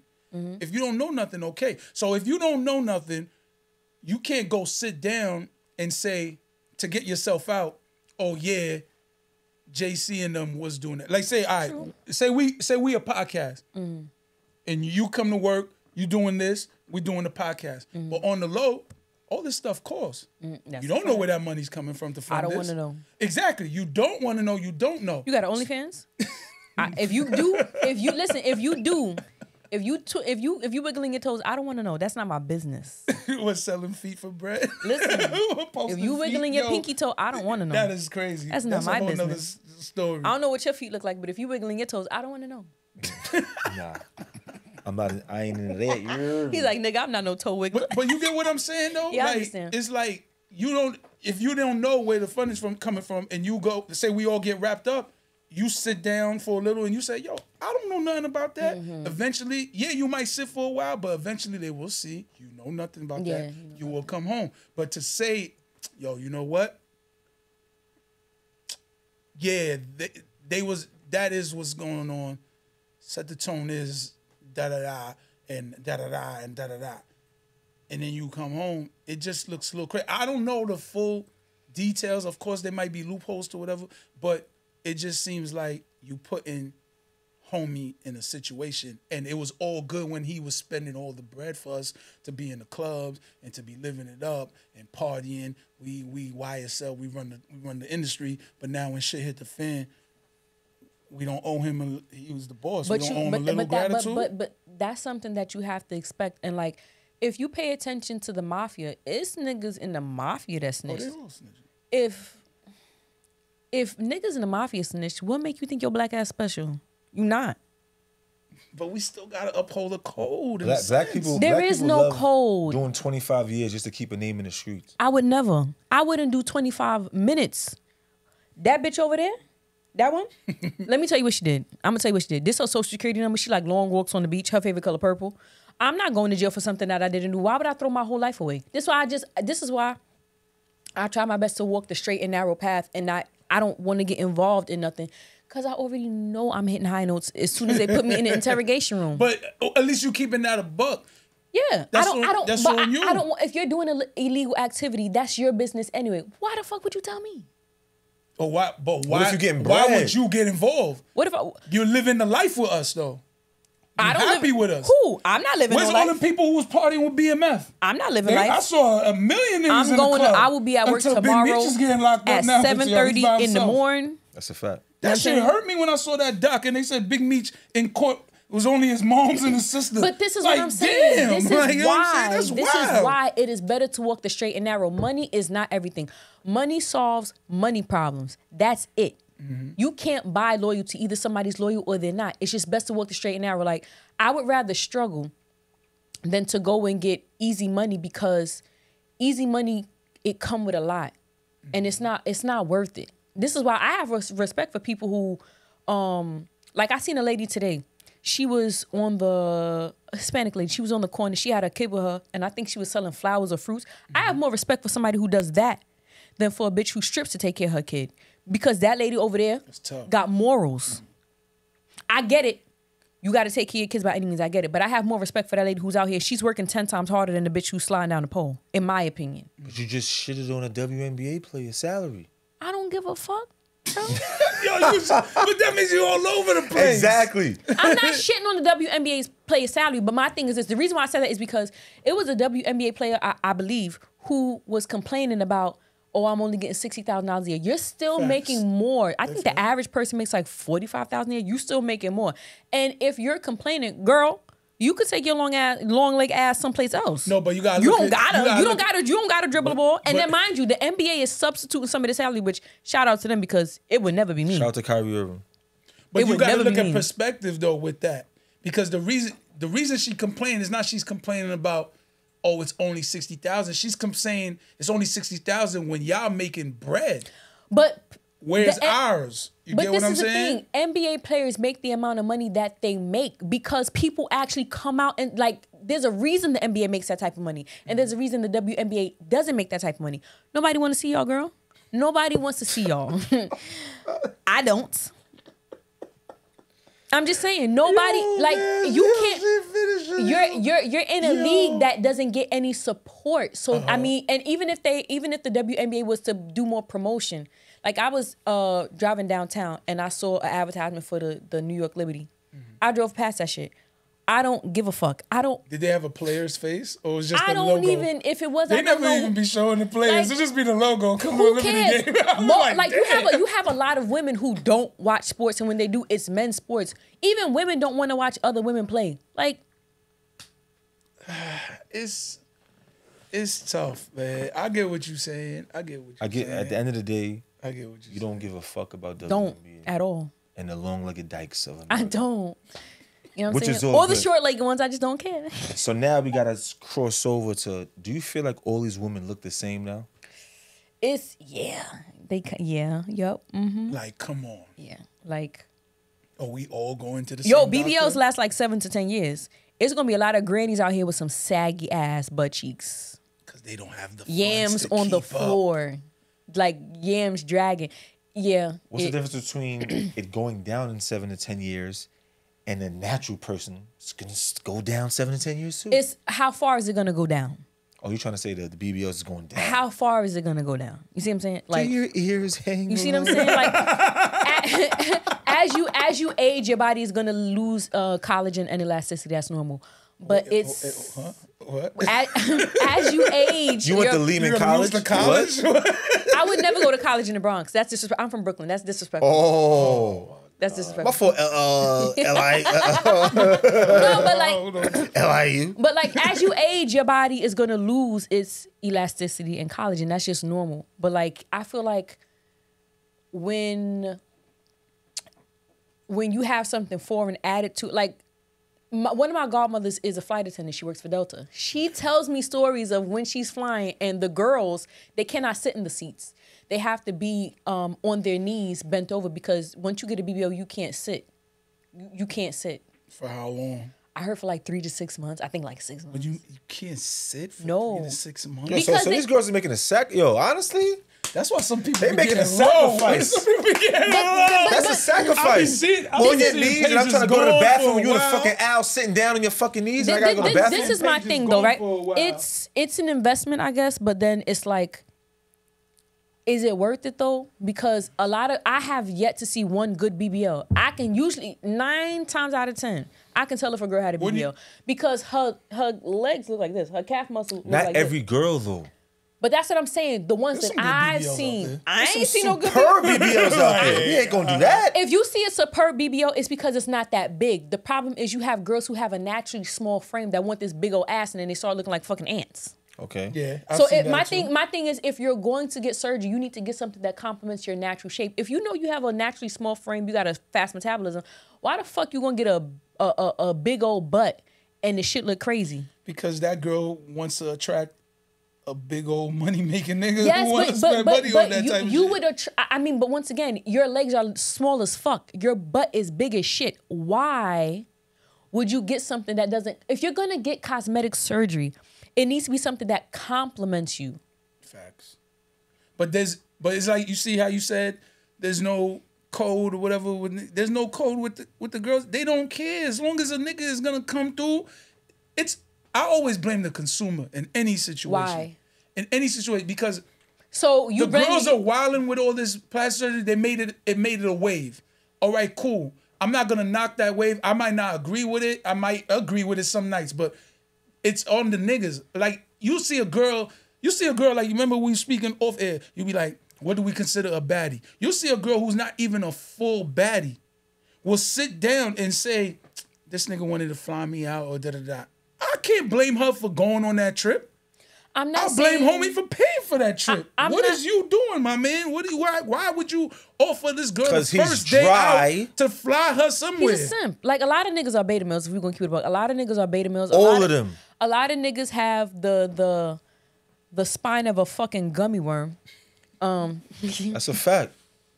[SPEAKER 1] If you don't know nothing, okay. So if you don't know nothing, you can't go sit down and say, to get yourself out, oh yeah, JC and them was doing it. Like say, all right, say we a podcast. And you come to work, you doing this, we doing the podcast. But on the low, all this stuff costs. You don't know where that money's coming from to fund
[SPEAKER 3] I don't
[SPEAKER 1] this.
[SPEAKER 3] want to know.
[SPEAKER 1] Exactly. You don't want to know. You don't know.
[SPEAKER 3] You got an OnlyFans? If you wiggling your toes, I don't want to know. That's not my business.
[SPEAKER 1] Was selling feet for bread.
[SPEAKER 3] Listen, if you wiggling your pinky toe, I don't want to know.
[SPEAKER 1] That is crazy.
[SPEAKER 3] That's not my
[SPEAKER 1] a whole nother
[SPEAKER 3] business.
[SPEAKER 1] story.
[SPEAKER 3] I don't know what your feet look like, but if you wiggling your toes, I don't want to know.
[SPEAKER 2] Nah. I ain't into that.
[SPEAKER 3] He's like, nigga, I'm not no toe wiggler.
[SPEAKER 1] But you get what I'm saying though?
[SPEAKER 3] Yeah, I
[SPEAKER 1] like,
[SPEAKER 3] understand.
[SPEAKER 1] It's like if you don't know where the fun is coming from, and you go say we all get wrapped up, you sit down for a little and you say, yo, I don't know nothing about that. Eventually, yeah, you might sit for a while, but eventually they will see you know nothing about that. You will come home. But to say, yo, you know what? Yeah, that is what's going on. Set the tone is da-da-da and da-da-da and da-da-da. And then you come home, it just looks a little crazy. I don't know the full details. Of course, there might be loopholes to whatever, but it just seems like you putting homie in a situation, and it was all good when he was spending all the bread for us to be in the clubs and to be living it up and partying. We YSL, we run the industry, but now when shit hit the fan, we don't owe him. He was the boss. We don't owe him a little gratitude.
[SPEAKER 3] But that's something that you have to expect. And like, if you pay attention to the mafia, it's niggas in the mafia that snitch.
[SPEAKER 1] They all snitching.
[SPEAKER 3] If niggas in the mafia snitch, what make you think your black ass special? You not.
[SPEAKER 1] But we still gotta uphold the code.
[SPEAKER 2] Black people.
[SPEAKER 3] There
[SPEAKER 2] black
[SPEAKER 3] is
[SPEAKER 2] people
[SPEAKER 3] no
[SPEAKER 2] love
[SPEAKER 3] code.
[SPEAKER 2] Doing 25 years just to keep a name in the streets.
[SPEAKER 3] I would never. I wouldn't do 25 minutes. That bitch over there, that one. Let me tell you what she did. I'm gonna tell you what she did. This her social security number. She like long walks on the beach. Her favorite color purple. I'm not going to jail for something that I didn't do. Why would I throw my whole life away? This is why I try my best to walk the straight and narrow path, and I don't want to get involved in nothing. Cause I already know I'm hitting high notes as soon as they put me in the interrogation room.
[SPEAKER 1] But at least you keeping that a buck.
[SPEAKER 3] Yeah,
[SPEAKER 1] That's
[SPEAKER 3] I don't.
[SPEAKER 1] that's
[SPEAKER 3] but
[SPEAKER 1] on you.
[SPEAKER 3] I don't. If you're doing an illegal activity, that's your business anyway. Why the fuck would you tell me?
[SPEAKER 1] But why? But
[SPEAKER 2] What
[SPEAKER 1] why?
[SPEAKER 2] if you getting
[SPEAKER 1] Why
[SPEAKER 2] bread?
[SPEAKER 1] would you get involved?
[SPEAKER 3] What if
[SPEAKER 1] You're living the life with us though?
[SPEAKER 3] I don't
[SPEAKER 1] happy
[SPEAKER 3] live
[SPEAKER 1] with us?
[SPEAKER 3] Who? I'm not living
[SPEAKER 1] Where's
[SPEAKER 3] no
[SPEAKER 1] all
[SPEAKER 3] life.
[SPEAKER 1] the people who was partying with BMF?
[SPEAKER 3] I'm not living
[SPEAKER 1] I
[SPEAKER 3] life.
[SPEAKER 1] saw a million niggas
[SPEAKER 3] I'm
[SPEAKER 1] in
[SPEAKER 3] going.
[SPEAKER 1] the club.
[SPEAKER 3] I will be at work
[SPEAKER 1] until Big
[SPEAKER 3] tomorrow
[SPEAKER 1] Meech is getting locked up
[SPEAKER 3] at
[SPEAKER 1] now,
[SPEAKER 3] 7:30 in the morning.
[SPEAKER 2] That's a fact.
[SPEAKER 1] That shit hurt me when I saw that doc and they said Big Meech in court was only his mom's and his sister.
[SPEAKER 3] But this is
[SPEAKER 1] like,
[SPEAKER 3] what I'm saying.
[SPEAKER 1] Damn,
[SPEAKER 3] This is
[SPEAKER 1] like, you know what I'm
[SPEAKER 3] why.
[SPEAKER 1] saying? That's
[SPEAKER 3] This
[SPEAKER 1] wild.
[SPEAKER 3] is why it is better to walk the straight and narrow. Money is not everything. Money solves money problems. That's it.
[SPEAKER 1] Mm-hmm.
[SPEAKER 3] You can't buy loyalty. Either somebody's loyal or they're not. It's just best to walk the straight and narrow. Like, I would rather struggle than to go and get easy money, because easy money, it come with a lot. And it's not worth it. This is why I have respect for people who, like I seen a lady today. She was on the Hispanic lady. She was on the corner. She had a kid with her, and I think she was selling flowers or fruits. I have more respect for somebody who does that than for a bitch who strips to take care of her kid, because that lady over there got morals. I get it. You got to take care of your kids by any means. I get it. But I have more respect for that lady who's out here. She's working 10 times harder than the bitch who's sliding down the pole, in my opinion.
[SPEAKER 2] But you just shitted on a WNBA player's salary.
[SPEAKER 3] I don't give a fuck. Bro.
[SPEAKER 1] Yo, but that means you all over the place.
[SPEAKER 2] Exactly.
[SPEAKER 3] I'm not shitting on the WNBA's player salary, but my thing is this. The reason why I said that is because it was a WNBA player, I believe, who was complaining about, oh, I'm only getting $60,000 a year. You're still making more. I think the average person makes like $45,000 a year. You still making more. And if you're complaining, girl, you could take your long leg ass someplace else.
[SPEAKER 1] No, but you gotta.
[SPEAKER 3] You
[SPEAKER 1] look
[SPEAKER 3] don't
[SPEAKER 1] at-
[SPEAKER 3] gotta dribble the ball. And
[SPEAKER 1] but-
[SPEAKER 3] then mind you, the NBA is substituting some of the salary, which shout out to them, because it would never be me.
[SPEAKER 2] Shout out to Kyrie Irving.
[SPEAKER 1] But
[SPEAKER 3] It
[SPEAKER 1] you
[SPEAKER 3] would
[SPEAKER 1] gotta
[SPEAKER 3] never
[SPEAKER 1] look
[SPEAKER 3] be
[SPEAKER 1] at
[SPEAKER 3] me.
[SPEAKER 1] perspective though with that, because the reason she complained is not she's complaining about, oh, it's only 60,000. She's saying it's only 60,000 when y'all making bread.
[SPEAKER 3] But
[SPEAKER 1] Where's ours? You
[SPEAKER 3] but
[SPEAKER 1] get what I'm
[SPEAKER 3] this is
[SPEAKER 1] saying?
[SPEAKER 3] the thing. NBA players make the amount of money that they make because people actually come out and, like, there's a reason the NBA makes that type of money. And there's a reason the WNBA doesn't make that type of money. Nobody want to see y'all, girl. Nobody wants to see y'all. I don't. I'm just saying, nobody, you can't, you're in a league that doesn't get any support. So, I mean, and even if the WNBA was to do more promotion, like I was driving downtown and I saw an advertisement for the New York Liberty. I drove past that shit. I don't give a fuck.
[SPEAKER 1] Did they have a player's face or was it just
[SPEAKER 3] I
[SPEAKER 1] the
[SPEAKER 3] don't
[SPEAKER 1] logo?
[SPEAKER 3] even, if it was,
[SPEAKER 1] They
[SPEAKER 3] I don't
[SPEAKER 1] never
[SPEAKER 3] know.
[SPEAKER 1] even be showing the players.
[SPEAKER 3] Like,
[SPEAKER 1] It just be the logo. Come
[SPEAKER 3] Who
[SPEAKER 1] on, Liberty
[SPEAKER 3] cares?
[SPEAKER 1] game. I'm
[SPEAKER 3] Like
[SPEAKER 1] damn.
[SPEAKER 3] you have a lot of women who don't watch sports, and when they do, it's men's sports. Even women don't want to watch other women play. Like,
[SPEAKER 1] It's tough, man. I get what you're saying. I get what you're saying.
[SPEAKER 2] At the end of the day,
[SPEAKER 1] I get what you're
[SPEAKER 2] you don't give a fuck about WNBA
[SPEAKER 3] don't at all.
[SPEAKER 2] and the long-legged dykes of
[SPEAKER 3] I
[SPEAKER 2] America.
[SPEAKER 3] don't. You know what I'm
[SPEAKER 2] Which
[SPEAKER 3] saying?
[SPEAKER 2] is all
[SPEAKER 3] Or the
[SPEAKER 2] good.
[SPEAKER 3] short-legged ones, I just don't care.
[SPEAKER 2] So now we gotta cross over to. Do you feel like all these women look the same now?
[SPEAKER 3] It's yep,
[SPEAKER 1] Like, come on.
[SPEAKER 3] yeah, like
[SPEAKER 1] Are we all going to the
[SPEAKER 3] yo,
[SPEAKER 1] same
[SPEAKER 3] BBLs
[SPEAKER 1] doctor?
[SPEAKER 3] last like 7 to 10 years. It's gonna be a lot of grannies out here with some saggy ass butt cheeks,
[SPEAKER 1] Because they don't have the funds
[SPEAKER 3] yams
[SPEAKER 1] to
[SPEAKER 3] on the
[SPEAKER 1] keep up.
[SPEAKER 3] floor, like yams dragging. Yeah,
[SPEAKER 2] What's the difference between it going down in 7 to 10 years and a natural person is gonna go down 7 to 10 years too?
[SPEAKER 3] It's how far is it gonna go down?
[SPEAKER 2] Oh, you're trying to say that the BBLs is going down?
[SPEAKER 3] How far is it gonna go down? You see what I'm saying? Like,
[SPEAKER 2] Do your ears hang?
[SPEAKER 3] you see what I'm saying? Like, as you age, your body is gonna lose collagen and elasticity. That's normal. But it's
[SPEAKER 1] What?
[SPEAKER 3] as you age.
[SPEAKER 2] You went to Lehman College? What?
[SPEAKER 3] I would never go to college in the Bronx. That's disrespectful. I'm from Brooklyn. That's disrespectful.
[SPEAKER 2] Oh.
[SPEAKER 3] That's disrespectful.
[SPEAKER 2] My fault.
[SPEAKER 3] No, but like
[SPEAKER 2] LIU.
[SPEAKER 3] But like as you age, your body is gonna lose its elasticity and collagen. That's just normal. But like I feel like when you have something foreign added to, like one of my godmothers is a flight attendant. She works for Delta. She tells me stories of when she's flying and the girls, they cannot sit in the seats. They have to be on their knees, bent over, because once you get a BBL, you can't sit. You can't sit.
[SPEAKER 1] For how long?
[SPEAKER 3] I heard for like 3 to 6 months. I think like 6 months.
[SPEAKER 1] But you can't sit for
[SPEAKER 3] No.
[SPEAKER 1] 3 to 6 months.
[SPEAKER 2] Yo, so these girls are making a sack. Yo, honestly,
[SPEAKER 1] That's why some people
[SPEAKER 2] they
[SPEAKER 1] be
[SPEAKER 2] making a
[SPEAKER 1] getting low.
[SPEAKER 2] sacrifice.
[SPEAKER 1] Some people be getting low.
[SPEAKER 2] That's a sacrifice. On your knees, and I'm trying to go to the bathroom, and you in a fucking aisle sitting down on your fucking knees, and I gotta go to the bathroom.
[SPEAKER 3] This is my thing though, right? It's an investment, I guess, but then it's like, is it worth it though? Because I have yet to see one good BBL. I can usually 9 times out of 10, I can tell if a girl had a BBL because her legs look like this, her calf muscle.
[SPEAKER 2] Not every girl though.
[SPEAKER 3] But that's what I'm saying. The ones
[SPEAKER 1] There's
[SPEAKER 3] that
[SPEAKER 1] some good
[SPEAKER 3] I've
[SPEAKER 1] BBLs out
[SPEAKER 3] seen,
[SPEAKER 1] there.
[SPEAKER 3] I ain't seen no good
[SPEAKER 2] Superb BBLs out there. We ain't gonna do that.
[SPEAKER 3] If you see a superb BBL, it's because it's not that big. The problem is you have girls who have a naturally small frame that want this big old ass, and then they start looking like fucking ants.
[SPEAKER 2] Okay.
[SPEAKER 1] Yeah.
[SPEAKER 3] So my thing is, if you're going to get surgery, you need to get something that complements your natural shape. If you know you have a naturally small frame, you got a fast metabolism, why the fuck you gonna get a big old butt and the shit look crazy?
[SPEAKER 1] Because that girl wants to attract a big old money making nigga
[SPEAKER 3] Yes,
[SPEAKER 1] who wants to spend money on that type of
[SPEAKER 3] you
[SPEAKER 1] shit.
[SPEAKER 3] would. I mean, but once again, your legs are small as fuck. Your butt is big as shit. Why would you get something that doesn't? If you're gonna get cosmetic surgery, it needs to be something that complements you.
[SPEAKER 1] Facts. But it's like, you see how you said there's no code or whatever. There's no code with the girls. They don't care as long as a nigga is gonna come through. I always blame the consumer in any situation.
[SPEAKER 3] Why?
[SPEAKER 1] In any situation, because
[SPEAKER 3] so
[SPEAKER 1] the girls are wilding with all this plastic surgery. It made it a wave. All right, cool. I'm not gonna knock that wave. I might not agree with it. I might agree with it some nights, but it's on the niggas. Like you see a girl like, you remember we were speaking off air. You be like, what do we consider a baddie? You see a girl who's not even a full baddie will sit down and say, this nigga wanted to fly me out or da-da-da. I can't blame her for going on that trip.
[SPEAKER 3] I'm not
[SPEAKER 1] I blame homie for paying for that trip. What is you doing, my man? Why would you offer this girl the first day out to fly her somewhere?
[SPEAKER 3] He's a simp. Like, a lot of niggas are beta males, if we're gonna keep it about. A lot of niggas are beta males.
[SPEAKER 2] All of them.
[SPEAKER 3] A lot of niggas have the spine of a fucking gummy worm.
[SPEAKER 2] That's a fact.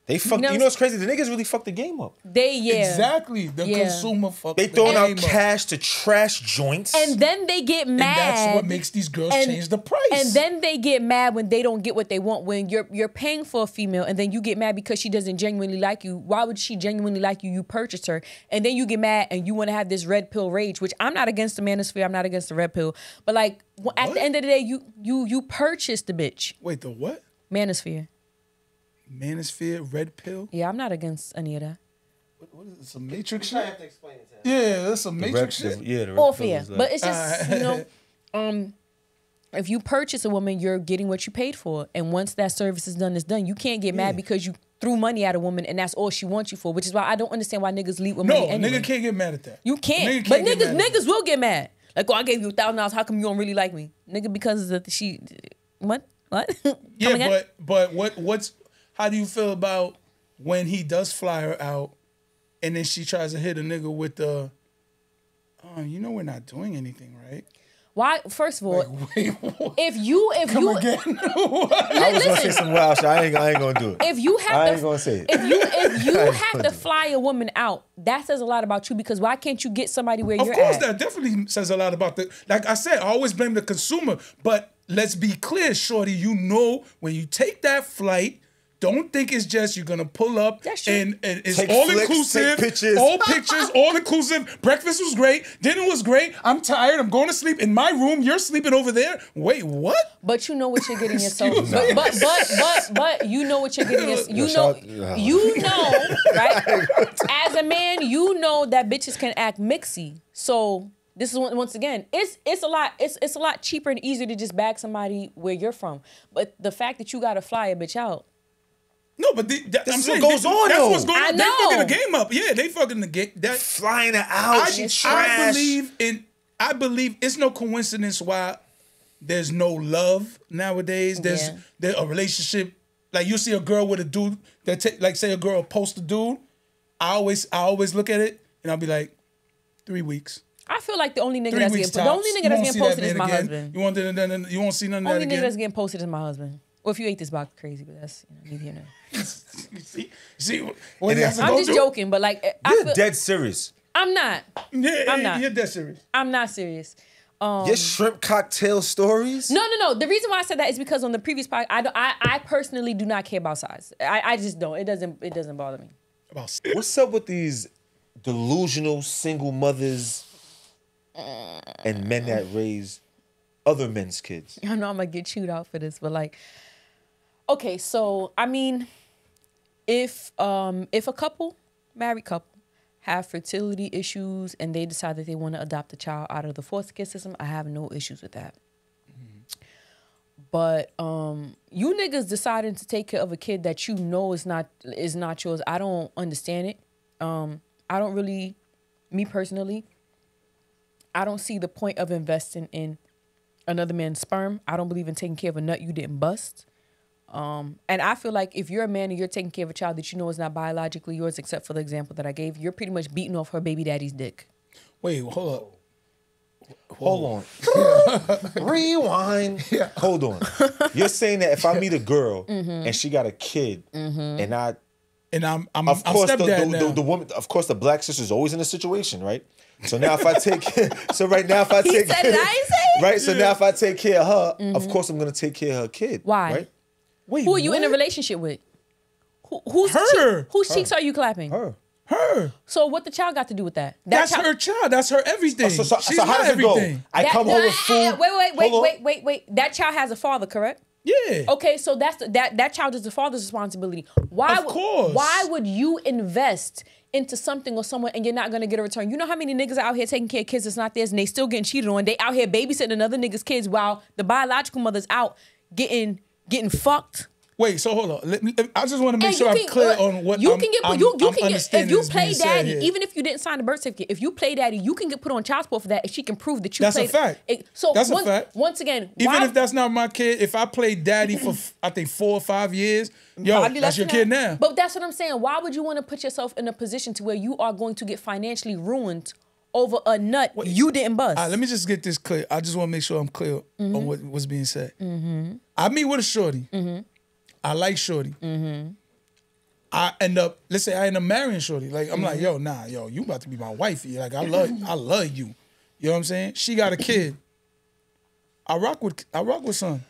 [SPEAKER 2] They fucked. You know what's crazy? The niggas really fucked the game up.
[SPEAKER 1] Exactly. The consumer fucked.
[SPEAKER 2] They throwing out cash to trash joints,
[SPEAKER 3] and then they get mad.
[SPEAKER 1] And that's what makes these girls change the price.
[SPEAKER 3] And then they get mad when they don't get what they want. When you're paying for a female, and then you get mad because she doesn't genuinely like you. Why would she genuinely like you? You purchased her, and then you get mad and you want to have this red pill rage. Which I'm not against the manosphere. I'm not against the red pill. But like at the end of the day, you purchased the bitch.
[SPEAKER 1] Wait, the what?
[SPEAKER 3] Manosphere.
[SPEAKER 1] Manosphere, red pill?
[SPEAKER 3] Yeah, I'm not against any of that.
[SPEAKER 1] What is it? Some Matrix
[SPEAKER 4] I
[SPEAKER 1] shit?
[SPEAKER 4] have to explain it to him.
[SPEAKER 1] Yeah, that's some Matrix shit.
[SPEAKER 2] Yeah, the
[SPEAKER 3] All fair. But it's just, if you purchase a woman, you're getting what you paid for. And once that service is done, it's done. You can't get mad because you threw money at a woman and that's all she wants you for, which is why I don't understand why niggas leave with money anyway.
[SPEAKER 1] Nigga can't get mad at that.
[SPEAKER 3] You can't.
[SPEAKER 1] Nigga
[SPEAKER 3] But
[SPEAKER 1] can't get mad at
[SPEAKER 3] niggas will get mad. Like, oh, I gave you $1,000. How come you don't really like me? Nigga, because of she... What?
[SPEAKER 1] Yeah, but what's... How do you feel about when he does fly her out and then she tries to hit a nigga with the, you know we're not doing anything, right?
[SPEAKER 3] Why? First of all,
[SPEAKER 1] Like, wait, what?
[SPEAKER 3] if you
[SPEAKER 2] I was gonna say some wild shit. I ain't gonna do it.
[SPEAKER 3] If you have
[SPEAKER 2] I ain't gonna say it.
[SPEAKER 3] If you have to fly a woman out, that says a lot about you, because why can't you get somebody where you're at?
[SPEAKER 1] Of course, that definitely says a lot about the. Like I said, I always blame the consumer, but let's be clear, shorty. You know when you take that flight don't think it's just you're gonna pull up and it's
[SPEAKER 2] Take
[SPEAKER 1] all
[SPEAKER 2] flicks,
[SPEAKER 1] inclusive,
[SPEAKER 2] take pictures.
[SPEAKER 1] all inclusive. Breakfast was great, dinner was great. I'm tired. I'm going to sleep in my room. You're sleeping over there. Wait, what?
[SPEAKER 3] But you know what you're getting yourself.
[SPEAKER 1] Excuse me.
[SPEAKER 3] But you know what you're getting yourself. You know, right? As a man, you know that bitches can act mixy. So this is once again, it's a lot cheaper and easier to just bag somebody where you're from. But the fact that you gotta fly a bitch out.
[SPEAKER 1] No, but I'm saying
[SPEAKER 2] what goes on,
[SPEAKER 1] that's
[SPEAKER 2] though.
[SPEAKER 1] what's going on.
[SPEAKER 3] I
[SPEAKER 1] They fucking
[SPEAKER 3] know.
[SPEAKER 1] the game up. Yeah, they fucking the game.
[SPEAKER 2] Flying her out, she trash.
[SPEAKER 1] I believe it's no coincidence why there's no love nowadays. There's a relationship. Like you see a girl with a dude that like say a girl post a dude. I always look at it and I'll be like, 3 weeks.
[SPEAKER 3] I feel like the only nigga
[SPEAKER 1] 3
[SPEAKER 3] that's
[SPEAKER 1] weeks
[SPEAKER 3] getting the only
[SPEAKER 1] tops.
[SPEAKER 3] nigga
[SPEAKER 1] You
[SPEAKER 3] that's
[SPEAKER 1] won't
[SPEAKER 3] getting
[SPEAKER 1] see
[SPEAKER 3] posted
[SPEAKER 1] that
[SPEAKER 3] is
[SPEAKER 1] man
[SPEAKER 3] my
[SPEAKER 1] again.
[SPEAKER 3] husband.
[SPEAKER 1] You won't see none of that
[SPEAKER 3] Only nigga
[SPEAKER 1] again.
[SPEAKER 3] that's getting posted is my husband. Well, if you ate this box, crazy, but that's neither here nor there.
[SPEAKER 1] see what he has to
[SPEAKER 3] I'm
[SPEAKER 1] go
[SPEAKER 3] just
[SPEAKER 1] through?
[SPEAKER 3] joking, but like I
[SPEAKER 2] You're
[SPEAKER 3] feel,
[SPEAKER 2] dead serious.
[SPEAKER 3] I'm not.
[SPEAKER 1] Yeah,
[SPEAKER 3] I'm not.
[SPEAKER 1] You're dead serious.
[SPEAKER 3] I'm not serious.
[SPEAKER 2] Your shrimp cocktail stories?
[SPEAKER 3] No. The reason why I said that is because on the previous podcast, I personally do not care about size. I just don't. It doesn't bother me.
[SPEAKER 2] What's up with these delusional single mothers and men that raise other men's kids?
[SPEAKER 3] I know I'm gonna get chewed out for this, but like, okay, so I mean, if a couple, married couple, have fertility issues and they decide that they want to adopt a child out of the foster care system, I have no issues with that. But you niggas deciding to take care of a kid that you know is not yours, I don't understand it. I don't really, me personally, I don't see the point of investing in another man's sperm. I don't believe in taking care of a nut you didn't bust. And I feel like if you're a man and you're taking care of a child that you know is not biologically yours, except for the example that I gave, you're pretty much beating off her baby daddy's dick.
[SPEAKER 1] Wait, hold up.
[SPEAKER 2] Hold on. Rewind. Hold on. You're saying that if I meet a girl and she got a kid and I'm
[SPEAKER 1] of course
[SPEAKER 2] the woman, of course the black sister's always in a situation, right? So now if I take so right now if I take
[SPEAKER 3] He said it, I ain't say it.
[SPEAKER 2] right, so now if I take care of her, of course I'm gonna take care of her kid.
[SPEAKER 3] Why?
[SPEAKER 2] Right?
[SPEAKER 1] Wait,
[SPEAKER 3] Who are you in a
[SPEAKER 1] what?
[SPEAKER 3] relationship with? Whose
[SPEAKER 1] Her.
[SPEAKER 3] Whose cheeks are you clapping?
[SPEAKER 1] Her.
[SPEAKER 3] So what the child got to do with that?
[SPEAKER 1] That's her child. That's her everything.
[SPEAKER 2] So
[SPEAKER 1] She's
[SPEAKER 2] how
[SPEAKER 1] not
[SPEAKER 2] does it go?
[SPEAKER 1] everything.
[SPEAKER 2] I come home with food.
[SPEAKER 3] Wait. That child has a father, correct?
[SPEAKER 1] Yeah.
[SPEAKER 3] Okay, so that child is the father's responsibility.
[SPEAKER 1] Of course.
[SPEAKER 3] Why would you invest into something or someone and you're not gonna get a return? You know how many niggas are out here taking care of kids that's not theirs and they still getting cheated on? They out here babysitting another nigga's kids while the biological mother's out getting fucked.
[SPEAKER 1] Wait, so hold on. I just want to make sure I'm clear on what
[SPEAKER 3] you
[SPEAKER 1] I'm,
[SPEAKER 3] can get.
[SPEAKER 1] I'm,
[SPEAKER 3] You
[SPEAKER 1] I'm
[SPEAKER 3] can get
[SPEAKER 1] understanding
[SPEAKER 3] if you
[SPEAKER 1] is
[SPEAKER 3] play
[SPEAKER 1] being said
[SPEAKER 3] daddy,
[SPEAKER 1] here.
[SPEAKER 3] even if you didn't sign the birth certificate. If you play daddy, you can get put on child support for that if she can prove that you.
[SPEAKER 1] That's a
[SPEAKER 3] played
[SPEAKER 1] fact.
[SPEAKER 3] So
[SPEAKER 1] That's a fact.
[SPEAKER 3] Once again,
[SPEAKER 1] Even if that's not my kid, if I played daddy for I think 4 or 5 years, yo, that's your kid now.
[SPEAKER 3] But that's what I'm saying. Why would you want to put yourself in a position to where you are going to get financially ruined over a nut you didn't bust?
[SPEAKER 1] All right, let me just get this clear. I just want to make sure I'm clear on what was being said. I meet with a shorty. I like shorty. I end up marrying shorty. Like I'm like, yo, you about to be my wifey. Like I love you. You know what I'm saying? She got a kid. I rock with son.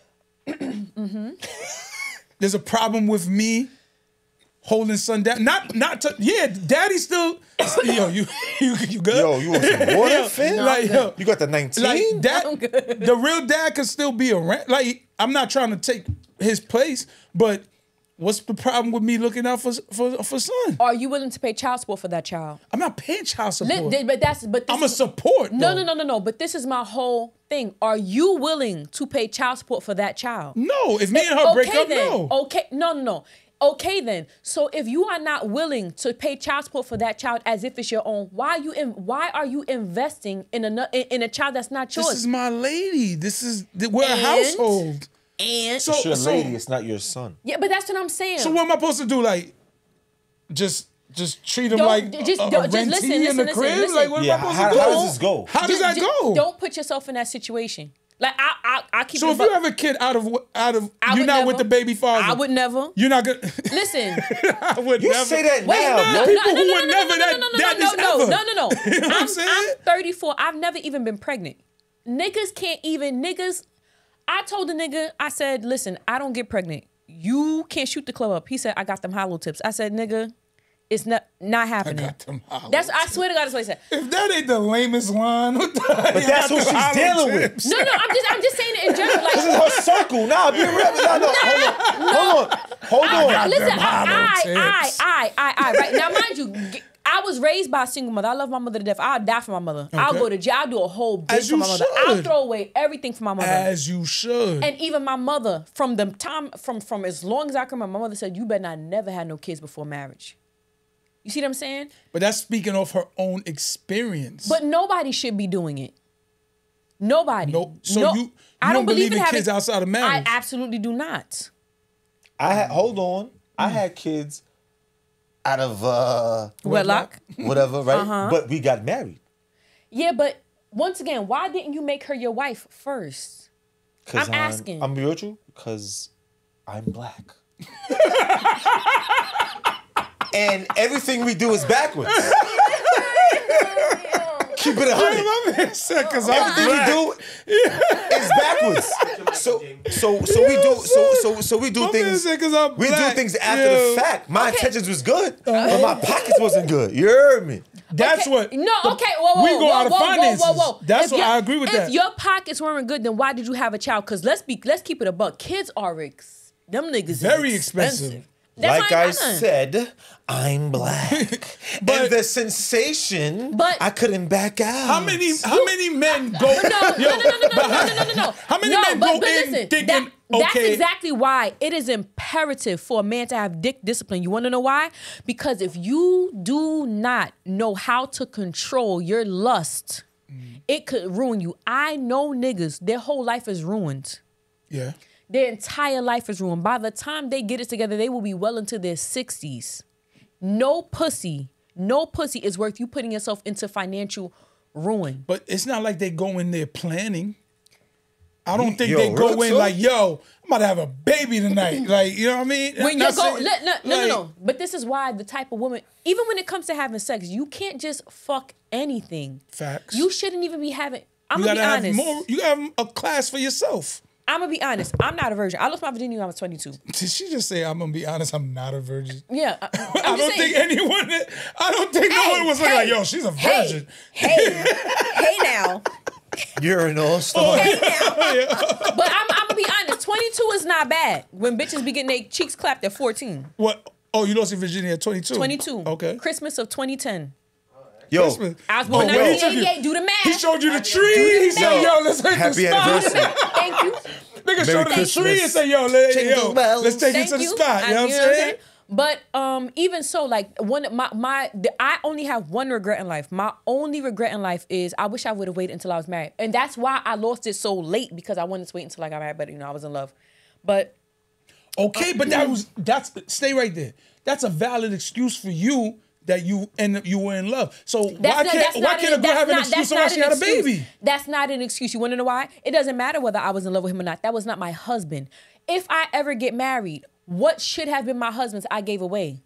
[SPEAKER 1] There's a problem with me holding son down. Daddy still. Yo, you good?
[SPEAKER 2] Yo, you want some water, Finn?
[SPEAKER 3] No,
[SPEAKER 2] Like,
[SPEAKER 3] yo,
[SPEAKER 2] you got the 19?
[SPEAKER 1] Like
[SPEAKER 3] I'm good.
[SPEAKER 1] the real dad could still be around. Like I'm not trying to take his place, but what's the problem with me looking out for son?
[SPEAKER 3] Are you willing to pay child support for that child?
[SPEAKER 1] I'm not paying child support.
[SPEAKER 3] But
[SPEAKER 1] I'm a support.
[SPEAKER 3] No. But this is my whole thing. Are you willing to pay child support for that child?
[SPEAKER 1] No, if me and her break up,
[SPEAKER 3] then.
[SPEAKER 1] no.
[SPEAKER 3] Okay, no. Okay then. So if you are not willing to pay child support for that child as if it's your own, why are you investing in a child that's not yours?
[SPEAKER 1] This is my lady. We're a household.
[SPEAKER 3] And
[SPEAKER 2] It's your lady, it's not your son.
[SPEAKER 3] yeah, but that's what I'm saying.
[SPEAKER 1] So what am I supposed to do? Like, just treat him
[SPEAKER 3] Don't-
[SPEAKER 1] like
[SPEAKER 3] just-
[SPEAKER 1] a
[SPEAKER 3] don't- just
[SPEAKER 1] rentee
[SPEAKER 3] listen,
[SPEAKER 1] in the
[SPEAKER 3] listen,
[SPEAKER 1] crib?
[SPEAKER 3] listen.
[SPEAKER 1] Like, what
[SPEAKER 2] Yeah,
[SPEAKER 1] am I supposed
[SPEAKER 2] how
[SPEAKER 1] to do?
[SPEAKER 2] does this go?
[SPEAKER 1] How does that go?
[SPEAKER 3] Don't put yourself in that situation. Like I keep.
[SPEAKER 1] So
[SPEAKER 3] it
[SPEAKER 1] if
[SPEAKER 3] bu-
[SPEAKER 1] you have a kid out of
[SPEAKER 3] I
[SPEAKER 1] you're
[SPEAKER 3] would
[SPEAKER 1] not
[SPEAKER 3] never.
[SPEAKER 1] with the baby father.
[SPEAKER 3] I would never.
[SPEAKER 1] You're not gonna
[SPEAKER 3] Listen.
[SPEAKER 1] I would
[SPEAKER 2] You
[SPEAKER 1] never.
[SPEAKER 2] say that
[SPEAKER 3] Wait,
[SPEAKER 2] now,
[SPEAKER 3] no,
[SPEAKER 2] yo.
[SPEAKER 1] people who would never that is ever.
[SPEAKER 3] No.
[SPEAKER 1] You know what I'm saying?
[SPEAKER 3] I'm 34. I've never even been pregnant. Niggas can't even. I told the nigga, I said, listen, I don't get pregnant. you can't shoot the club up. He said, I got them hollow tips. I said, nigga, it's not happening.
[SPEAKER 1] I got them hollow
[SPEAKER 3] I swear to God, that's what he said.
[SPEAKER 1] If that ain't the lamest line, what the
[SPEAKER 2] But that's what she's dealing with.
[SPEAKER 3] No, I'm just saying it in general. Like,
[SPEAKER 2] This is her circle. Nah, be real. No, hold on.
[SPEAKER 3] Listen,
[SPEAKER 1] them hollow tips.
[SPEAKER 3] right now, mind you, I was raised by a single mother. I love my mother to death. I'll die for my mother. Okay. I'll go to jail. I'll do a whole bitch for my mother. I'll throw away everything for my mother.
[SPEAKER 1] As you should.
[SPEAKER 3] And even my mother, from the time, from as long as I can remember, my mother said, you better not never have no kids before marriage. You see what I'm saying?
[SPEAKER 1] But that's speaking of her own experience.
[SPEAKER 3] But nobody should be doing it. Nobody.
[SPEAKER 1] No. So you don't believe in kids outside of marriage?
[SPEAKER 3] I absolutely do not.
[SPEAKER 2] Hold on. I had kids out of
[SPEAKER 3] Wedlock.
[SPEAKER 2] Whatever, right? But we got married.
[SPEAKER 3] Yeah, but once again, why didn't you make her your wife first? I'm asking.
[SPEAKER 2] I'm real with you, because I'm black. And everything we do is backwards. Keep it 100.
[SPEAKER 1] Because
[SPEAKER 2] Everything we do is backwards. So we do things. We do things after the fact. My intentions was good, but my pockets wasn't good. You heard me?
[SPEAKER 1] That's
[SPEAKER 3] okay.
[SPEAKER 1] what.
[SPEAKER 3] No, okay. Whoa,
[SPEAKER 1] we go out of finances.
[SPEAKER 3] Whoa.
[SPEAKER 1] That's what I agree with that.
[SPEAKER 3] If your pockets weren't good, then why did you have a child? Because let's keep it a buck. Kids are them niggas
[SPEAKER 1] very
[SPEAKER 3] is
[SPEAKER 1] expensive.
[SPEAKER 2] Like I said, I'm black. And the sensation, I couldn't back out.
[SPEAKER 1] How many men go?
[SPEAKER 3] No.
[SPEAKER 1] How many men go in thinking,
[SPEAKER 3] That's exactly why it is imperative for a man to have dick discipline. You want to know why? Because if you do not know how to control your lust, it could ruin you. I know niggas, their whole life is ruined.
[SPEAKER 1] Yeah.
[SPEAKER 3] Their entire life is ruined. By the time they get it together, they will be well into their 60s. No pussy is worth you putting yourself into financial ruin.
[SPEAKER 1] But it's not like they go in there planning. I don't think they go in like, yo, I'm about to have a baby tonight. Like, you know what I mean?
[SPEAKER 3] When you go, no. But this is why the type of woman, even when it comes to having sex, you can't just fuck anything.
[SPEAKER 1] Facts.
[SPEAKER 3] You shouldn't even be having, I'm going to be honest.
[SPEAKER 1] You have a class for yourself.
[SPEAKER 3] I'm going to be honest. I'm not a virgin. I lost my virginity when I was 22.
[SPEAKER 1] Did she just say, I'm going to be honest, I'm not a virgin?
[SPEAKER 3] Yeah.
[SPEAKER 1] I don't think no one was like, yo, she's a virgin.
[SPEAKER 3] Hey now.
[SPEAKER 2] Urinal story.
[SPEAKER 3] Hey now. But I'm going to be honest. 22 is not bad when bitches be getting their cheeks clapped at 14.
[SPEAKER 1] What? Oh, you lost your virginity at 22?
[SPEAKER 3] 22.
[SPEAKER 1] Okay.
[SPEAKER 3] Christmas of 2010.
[SPEAKER 2] Yo,
[SPEAKER 3] I was born in 1988. Do the math.
[SPEAKER 1] He showed you the tree. He said, yo, let's hit the spot.
[SPEAKER 2] Anniversary.
[SPEAKER 3] Thank you.
[SPEAKER 1] Nigga showed him the tree and said, yo, let's take it to the spot. You know what I'm saying?
[SPEAKER 3] But even so, like I only have one regret in life. My only regret in life is I wish I would have waited until I was married. And that's why I lost it so late, because I wanted to wait until I got married, but I was in love. But
[SPEAKER 1] okay, but that's stay right there. That's a valid excuse for you that you were in love. So why can't a girl have an excuse why she had a baby?
[SPEAKER 3] That's not an excuse. You want to know why? It doesn't matter whether I was in love with him or not. That was not my husband. If I ever get married, what should have been my husband's I gave away?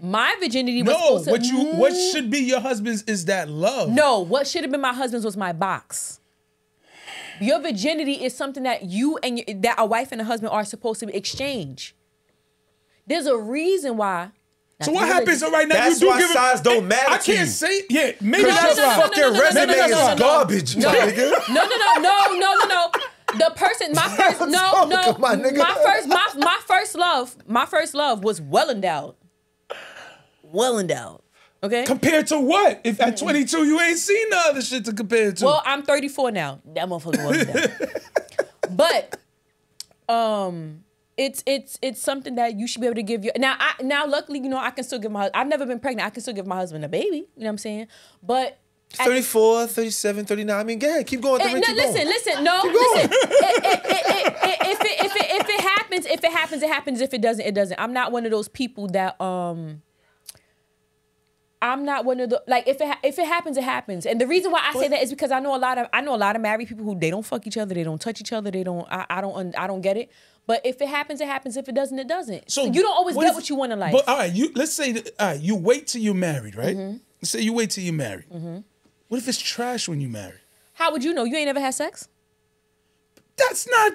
[SPEAKER 3] My virginity was supposed to...
[SPEAKER 1] what should be your husband's is that love.
[SPEAKER 3] No, what should have been my husband's was my box. Your virginity is something that you and that a wife and a husband are supposed to exchange. There's a reason why.
[SPEAKER 1] So what happens right now?
[SPEAKER 2] That's why size don't matter.
[SPEAKER 1] I can't say. Yeah, maybe
[SPEAKER 2] that's why. Fucking resume is garbage, my nigga.
[SPEAKER 3] No. The person, my first love was well endowed. Well endowed. Okay.
[SPEAKER 1] Compared to what? If at 22 you ain't seen the other shit to compare it to.
[SPEAKER 3] Well, I'm 34 now. That motherfucker well endowed. But it's something that you should be able to give your now luckily, I can still give I've never been pregnant. I can still give my husband a baby. You know what I'm saying? But
[SPEAKER 2] 34, 37, 39. I mean, go ahead. Keep going.
[SPEAKER 3] Listen. If it happens, it happens. If it doesn't, it doesn't. I'm not one of those people that I'm not one of the if it happens, it happens. And the reason why I say that is because I know a lot of married people who they don't fuck each other, they don't touch each other, they don't. I don't get it. But if it happens, it happens. If it doesn't, it doesn't. So you don't always get what you want in life.
[SPEAKER 1] But all right, let's say you wait till you're married, right? Mm-hmm. Let's say you wait till you're married. Mm-hmm. What if it's trash when you're married?
[SPEAKER 3] How would you know? You ain't never had sex?
[SPEAKER 1] That's not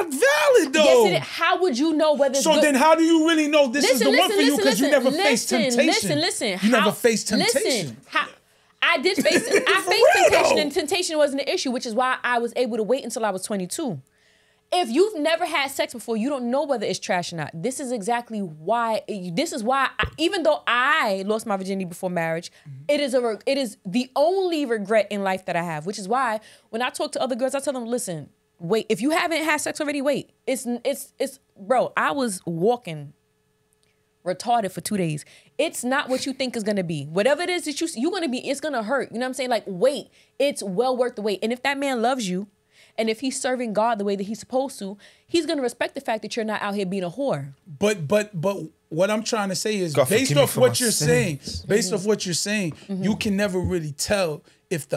[SPEAKER 1] valid though.
[SPEAKER 3] Yes, it is. How would you know whether it's
[SPEAKER 1] So
[SPEAKER 3] good?
[SPEAKER 1] then how do you really know this is the one for you because you never faced temptation?
[SPEAKER 3] Listen.
[SPEAKER 1] You never faced temptation.
[SPEAKER 3] I did face I faced temptation, and temptation wasn't an issue, which is why I was able to wait until I was 22. If you've never had sex before, you don't know whether it's trash or not. This is exactly why. Even though I lost my virginity before marriage, it is the only regret in life that I have. Which is why when I talk to other girls, I tell them, listen, wait. If you haven't had sex already, wait. Bro. I was walking retarded for 2 days. It's not what you think is gonna be. Whatever it is that you're gonna be, it's gonna hurt. You know what I'm saying? Like, wait. It's well worth the wait. And if that man loves you, and if he's serving God the way that he's supposed to, he's gonna respect the fact that you're not out here being a whore.
[SPEAKER 1] But what I'm trying to say is, based off what you're saying, you can never really tell if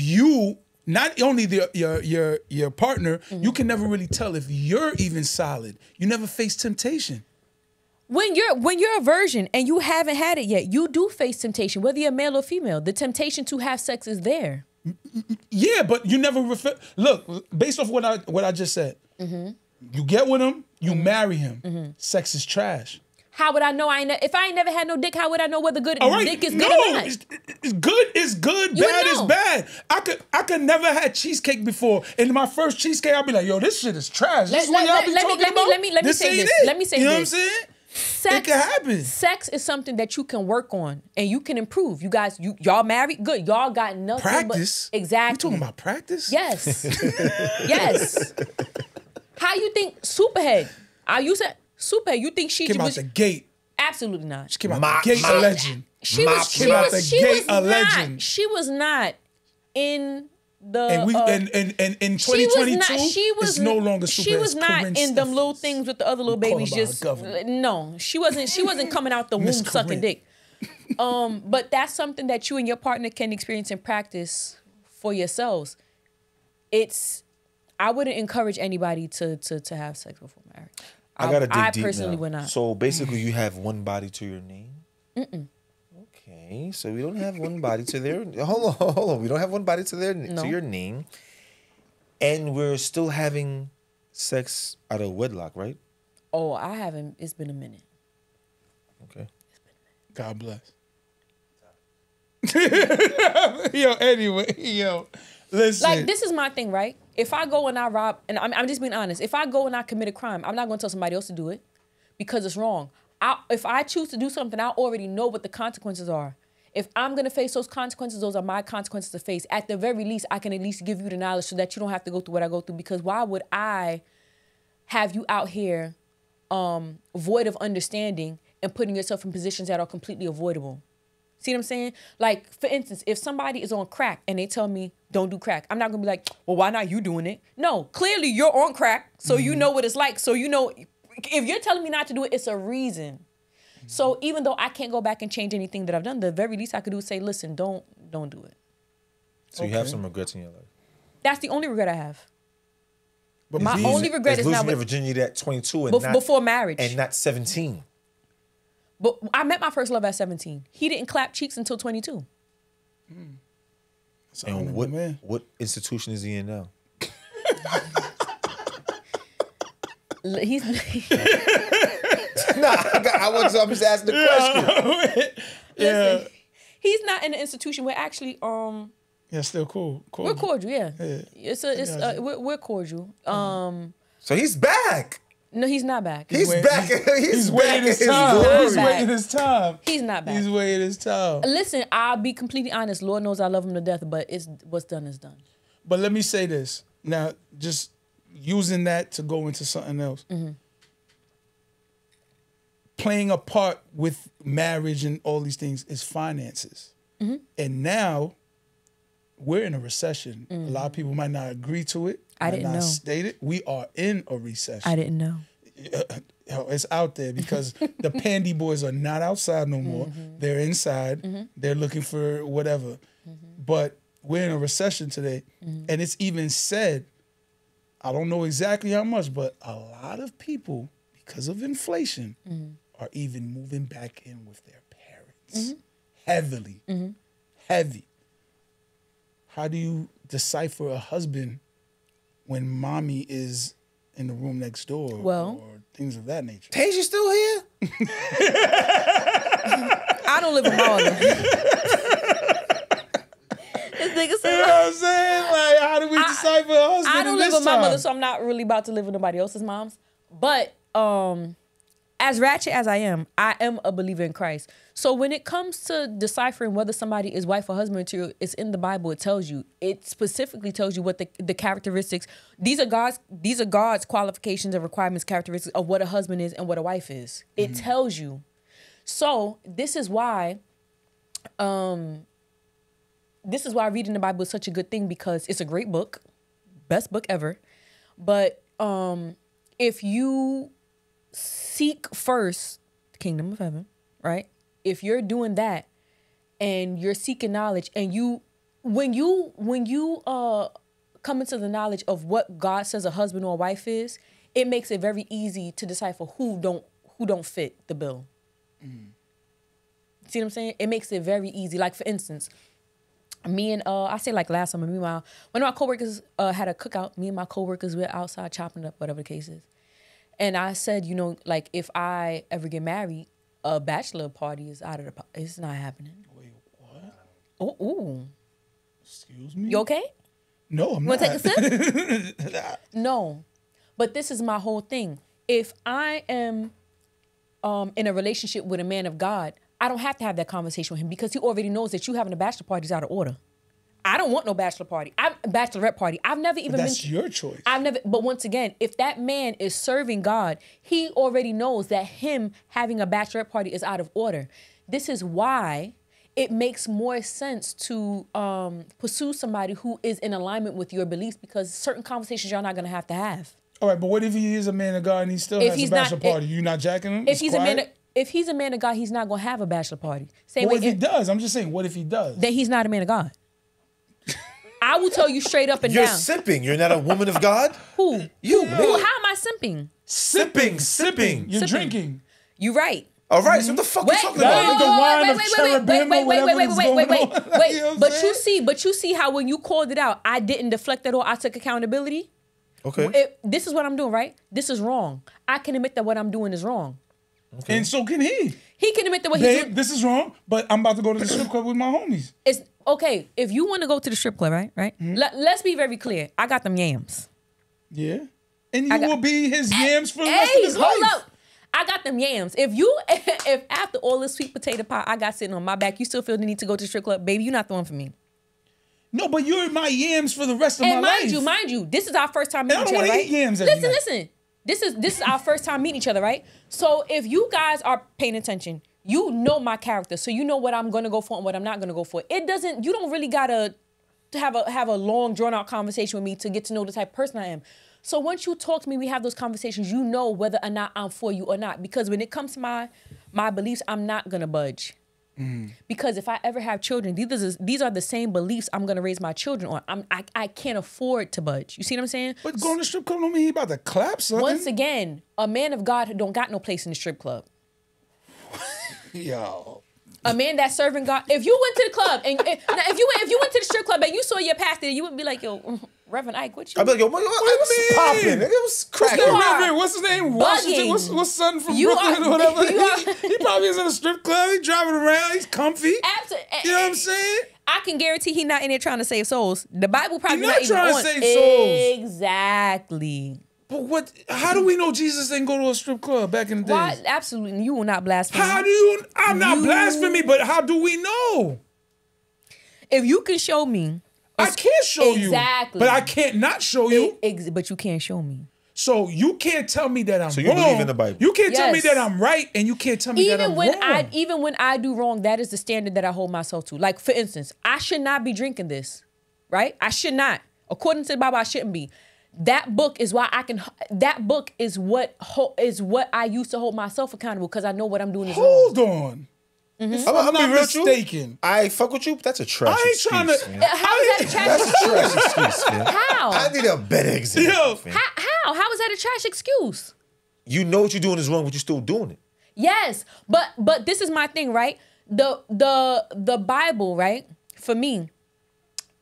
[SPEAKER 1] you, not only your partner, you can never really tell if you're even solid. You never face temptation.
[SPEAKER 3] When you're a virgin and you haven't had it yet, you do face temptation, whether you're male or female. The temptation to have sex is there.
[SPEAKER 1] Yeah, but you never look, based off what I just said. You get with him, you marry him. Sex is trash.
[SPEAKER 3] How would I know? If I ain't never had no dick, how would I know whether dick is good or not?
[SPEAKER 1] It's good. Bad is bad. I could never had cheesecake before. And my first cheesecake, I'll be like, yo, this shit is trash. Let me say this.
[SPEAKER 3] Let me say this.
[SPEAKER 1] You know what I'm saying? It can happen.
[SPEAKER 3] Sex is something that you can work on and you can improve. You guys, y'all married? Good. Y'all got nothing.
[SPEAKER 1] Practice?
[SPEAKER 3] Exactly.
[SPEAKER 1] You talking about practice?
[SPEAKER 3] Yes. Yes. How you think Superhead? You said Superhead. You think she
[SPEAKER 1] came out the gate?
[SPEAKER 3] Absolutely not.
[SPEAKER 1] She came out the gate a legend.
[SPEAKER 3] She was not in the
[SPEAKER 1] and in 2022 it's no longer super.
[SPEAKER 3] She was not in them little things with the other little babies. No, she wasn't coming out the womb sucking dick. But that's something that you and your partner can experience and practice for yourselves. I wouldn't encourage anybody to have sex before marriage. I personally would not.
[SPEAKER 2] So basically, you have one body to your name. Okay, so we don't have one body to their. Hold on. We don't have one body to your name, and we're still having sex out of wedlock, right?
[SPEAKER 3] Oh, I haven't. It's been a minute.
[SPEAKER 2] Okay.
[SPEAKER 1] God bless. Yo, listen.
[SPEAKER 3] Like, this is my thing, right? If I go and I rob, and I'm just being honest, if I go and I commit a crime, I'm not going to tell somebody else to do it because it's wrong. If I choose to do something, I already know what the consequences are. If I'm going to face those consequences, those are my consequences to face. At the very least, I can at least give you the knowledge so that you don't have to go through what I go through, because why would I have you out here void of understanding and putting yourself in positions that are completely avoidable? See what I'm saying? Like, for instance, if somebody is on crack and they tell me, don't do crack, I'm not going to be like, well, why not you doing it? No, clearly you're on crack, so you know what it's like. So you know, if you're telling me not to do it, it's a reason. So even though I can't go back and change anything that I've done, the very least I could do is say, listen, don't do it.
[SPEAKER 2] So you have some regrets in your life?
[SPEAKER 3] That's the only regret I have.
[SPEAKER 2] But
[SPEAKER 3] my only regret is
[SPEAKER 2] losing your virginity at 22 and
[SPEAKER 3] before marriage.
[SPEAKER 2] And not 17.
[SPEAKER 3] But I met my first love at 17. He didn't clap cheeks until 22.
[SPEAKER 2] And what institution is he in now?
[SPEAKER 3] He's
[SPEAKER 2] I'm just asking the question.
[SPEAKER 3] Listen, he's not in an institution. We're actually
[SPEAKER 1] yeah, still cool.
[SPEAKER 3] We're cordial, yeah. We're cordial.
[SPEAKER 2] So he's back.
[SPEAKER 3] No, he's not back.
[SPEAKER 2] He's back. He's
[SPEAKER 1] waiting his time. He's waiting his time.
[SPEAKER 3] He's not back.
[SPEAKER 1] He's waiting his time.
[SPEAKER 3] Listen, I'll be completely honest. Lord knows I love him to death, but what's done is done.
[SPEAKER 1] But let me say this. Now, just using that to go into something else. Playing a part with marriage and all these things is finances. And now, we're in a recession. A lot of people might not agree to it.
[SPEAKER 3] I didn't know.
[SPEAKER 1] State it. We are in a recession.
[SPEAKER 3] I didn't know.
[SPEAKER 1] It's out there because the pandy boys are not outside no more. They're inside. They're looking for whatever. But we're in a recession today. And it's even said, I don't know exactly how much, but a lot of people, because of inflation, are even moving back in with their parents. Heavily. Heavy. How do you decipher a husband when mommy is in the room next door or things of that nature.
[SPEAKER 2] Tasia still here?
[SPEAKER 3] I don't live with my mother. This nigga said,
[SPEAKER 1] You know what I'm saying? Like, how do we decipher a husband
[SPEAKER 3] I don't
[SPEAKER 1] in
[SPEAKER 3] live
[SPEAKER 1] this
[SPEAKER 3] with my
[SPEAKER 1] time?
[SPEAKER 3] mother, so I'm not really about to live with nobody else's moms. But as ratchet as I am a believer in Christ. So when it comes to deciphering whether somebody is wife or husband material, it's in the Bible. It tells you. It specifically tells you what the characteristics. These are God's qualifications and requirements, characteristics of what a husband is and what a wife is. It tells you. So this is why reading the Bible is such a good thing, because it's a great book, best book ever. But if you seek first the kingdom of heaven, right? If you're doing that and you're seeking knowledge, and when you come into the knowledge of what God says a husband or a wife is, it makes it very easy to decipher who don't fit the bill. See what I'm saying? It makes it very easy. Like, for instance, me and I say like last summer, one of my coworkers had a cookout. Me and my coworkers were outside chopping up, whatever the case is. And I said, like, if I ever get married, a bachelor party is out of it's not happening.
[SPEAKER 1] Wait, what?
[SPEAKER 3] Ooh.
[SPEAKER 1] Excuse me?
[SPEAKER 3] You okay?
[SPEAKER 1] No, I'm
[SPEAKER 3] Want
[SPEAKER 1] not.
[SPEAKER 3] to take a sip? No. But this is my whole thing. If I am in a relationship with a man of God, I don't have to have that conversation with him, because he already knows that you having a bachelor party is out of order. I don't want no bachelor party. Bachelorette party. I've never even been.
[SPEAKER 1] That's your choice.
[SPEAKER 3] But once again, if that man is serving God, he already knows that him having a bachelorette party is out of order. This is why it makes more sense to pursue somebody who is in alignment with your beliefs, because certain conversations y'all not gonna have to have.
[SPEAKER 1] All right, but what if he is a man of God and he still has a bachelor party? You not jacking him?
[SPEAKER 3] If he's a man of God, he's not gonna have a bachelor party.
[SPEAKER 1] What if he does? I'm just saying, what if he does?
[SPEAKER 3] Then he's not a man of God. I will tell you straight up and
[SPEAKER 2] You're
[SPEAKER 3] down.
[SPEAKER 2] simping. You're not a woman of God?
[SPEAKER 3] Who?
[SPEAKER 2] You.
[SPEAKER 3] How am I simping?
[SPEAKER 2] Sipping.
[SPEAKER 1] You're drinking.
[SPEAKER 3] You right.
[SPEAKER 2] All right, so what the fuck you talking about?
[SPEAKER 1] The wine of cherubim or whatever is going on. You know what I'm saying?
[SPEAKER 3] But you see how when you called it out, I didn't deflect at all. I took accountability.
[SPEAKER 2] Okay.
[SPEAKER 3] This is what I'm doing, right? This is wrong. I can admit that what I'm doing is wrong.
[SPEAKER 1] Okay. And so can he.
[SPEAKER 3] He can admit that what he's doing.
[SPEAKER 1] This is wrong, but I'm about to go to the strip club with my homies.
[SPEAKER 3] It's okay. If you want to go to the strip club, right? Mm-hmm. Let's be very clear. I got them yams.
[SPEAKER 1] Yeah. And you will be his yams for the rest of his life.
[SPEAKER 3] Hold up. I got them yams. If after all this sweet potato pie I got sitting on my back, you still feel the need to go to the strip club, baby, you're not the one for me.
[SPEAKER 1] No, but you're my yams for the rest of my life.
[SPEAKER 3] And mind you, this is our first time meeting each other, right?
[SPEAKER 1] I don't want to eat yams every night.
[SPEAKER 3] Listen. This is our first time meeting each other, right? So if you guys are paying attention, you know my character, so you know what I'm gonna go for and what I'm not gonna go for. You don't really gotta have a long drawn out conversation with me to get to know the type of person I am. So once you talk to me, we have those conversations, you know whether or not I'm for you or not. Because when it comes to my beliefs, I'm not gonna budge. Because if I ever have children, these are the same beliefs I'm gonna raise my children on. I can't afford to budge. You see what I'm saying?
[SPEAKER 1] But going to the strip club don't mean he about to clap something.
[SPEAKER 3] Once again, a man of God don't got no place in the strip club.
[SPEAKER 1] Yo.
[SPEAKER 3] A man that's serving God. If you went to the club and if you went to the strip club and you saw your pastor, you would be like, yo, Reverend Ike, what you?
[SPEAKER 2] I'd be like, yo, what's popping? It was cracking.
[SPEAKER 1] Reverend, what's his name? Washington. What's son from Brooklyn or whatever? He probably is in a strip club. He's driving around. He's comfy.
[SPEAKER 3] Absolutely.
[SPEAKER 1] You know what I'm saying?
[SPEAKER 3] I can guarantee he's not in there trying to save souls. The Bible probably
[SPEAKER 1] not trying to save souls.
[SPEAKER 3] Exactly.
[SPEAKER 1] But how do we know Jesus didn't go to a strip club back in the days?
[SPEAKER 3] Absolutely. You will not blaspheme.
[SPEAKER 1] I'm not blaspheming, but how do we know?
[SPEAKER 3] If you can show me.
[SPEAKER 1] I can't show you.
[SPEAKER 3] Exactly.
[SPEAKER 1] But I can't not show you.
[SPEAKER 3] But you can't show me.
[SPEAKER 1] So you can't tell me that I'm wrong.
[SPEAKER 2] So you believe in the Bible.
[SPEAKER 1] You can't tell me that I'm right, and you can't tell me that I'm wrong.
[SPEAKER 3] Even when I do wrong, that is the standard that I hold myself to. Like, for instance, I should not be drinking this, right? I should not. According to the Bible, I shouldn't be. That book is why I can. That book is what I use to hold myself accountable, because I know what I'm doing is wrong.
[SPEAKER 1] Hold on.
[SPEAKER 3] Mm-hmm.
[SPEAKER 1] I'm not mistaken.
[SPEAKER 2] I fuck with you, but that's a trash excuse.
[SPEAKER 1] I ain't trying to.
[SPEAKER 2] Man.
[SPEAKER 3] How is that a trash excuse?
[SPEAKER 2] That's a trash excuse, man.
[SPEAKER 3] How?
[SPEAKER 2] I need a better example.
[SPEAKER 1] Yo.
[SPEAKER 3] How is that a trash excuse?
[SPEAKER 2] You know what you're doing is wrong, but you're still doing it.
[SPEAKER 3] Yes, but this is my thing, right? The Bible, right? For me,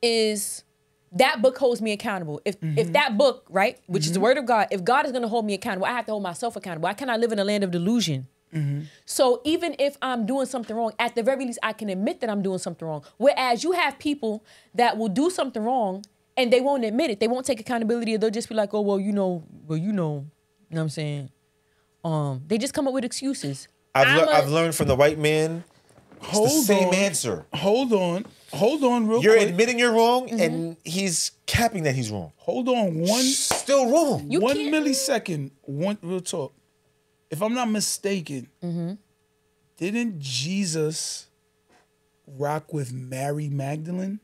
[SPEAKER 3] is that book holds me accountable. If that book, right, which is the word of God, if God is going to hold me accountable, I have to hold myself accountable. I cannot live in a land of delusion. So even if I'm doing something wrong, at the very least, I can admit that I'm doing something wrong. Whereas you have people that will do something wrong and they won't admit it. They won't take accountability. They'll just be like, oh, well, you know what I'm saying? They just come up with excuses.
[SPEAKER 2] I've learned from the white man. It's the same answer.
[SPEAKER 1] Hold on real
[SPEAKER 2] You're
[SPEAKER 1] quick.
[SPEAKER 2] admitting you're wrong, and he's capping that he's wrong.
[SPEAKER 1] Hold on
[SPEAKER 2] Still wrong.
[SPEAKER 1] one millisecond. Real talk. If I'm not mistaken, didn't Jesus rock with Mary Magdalene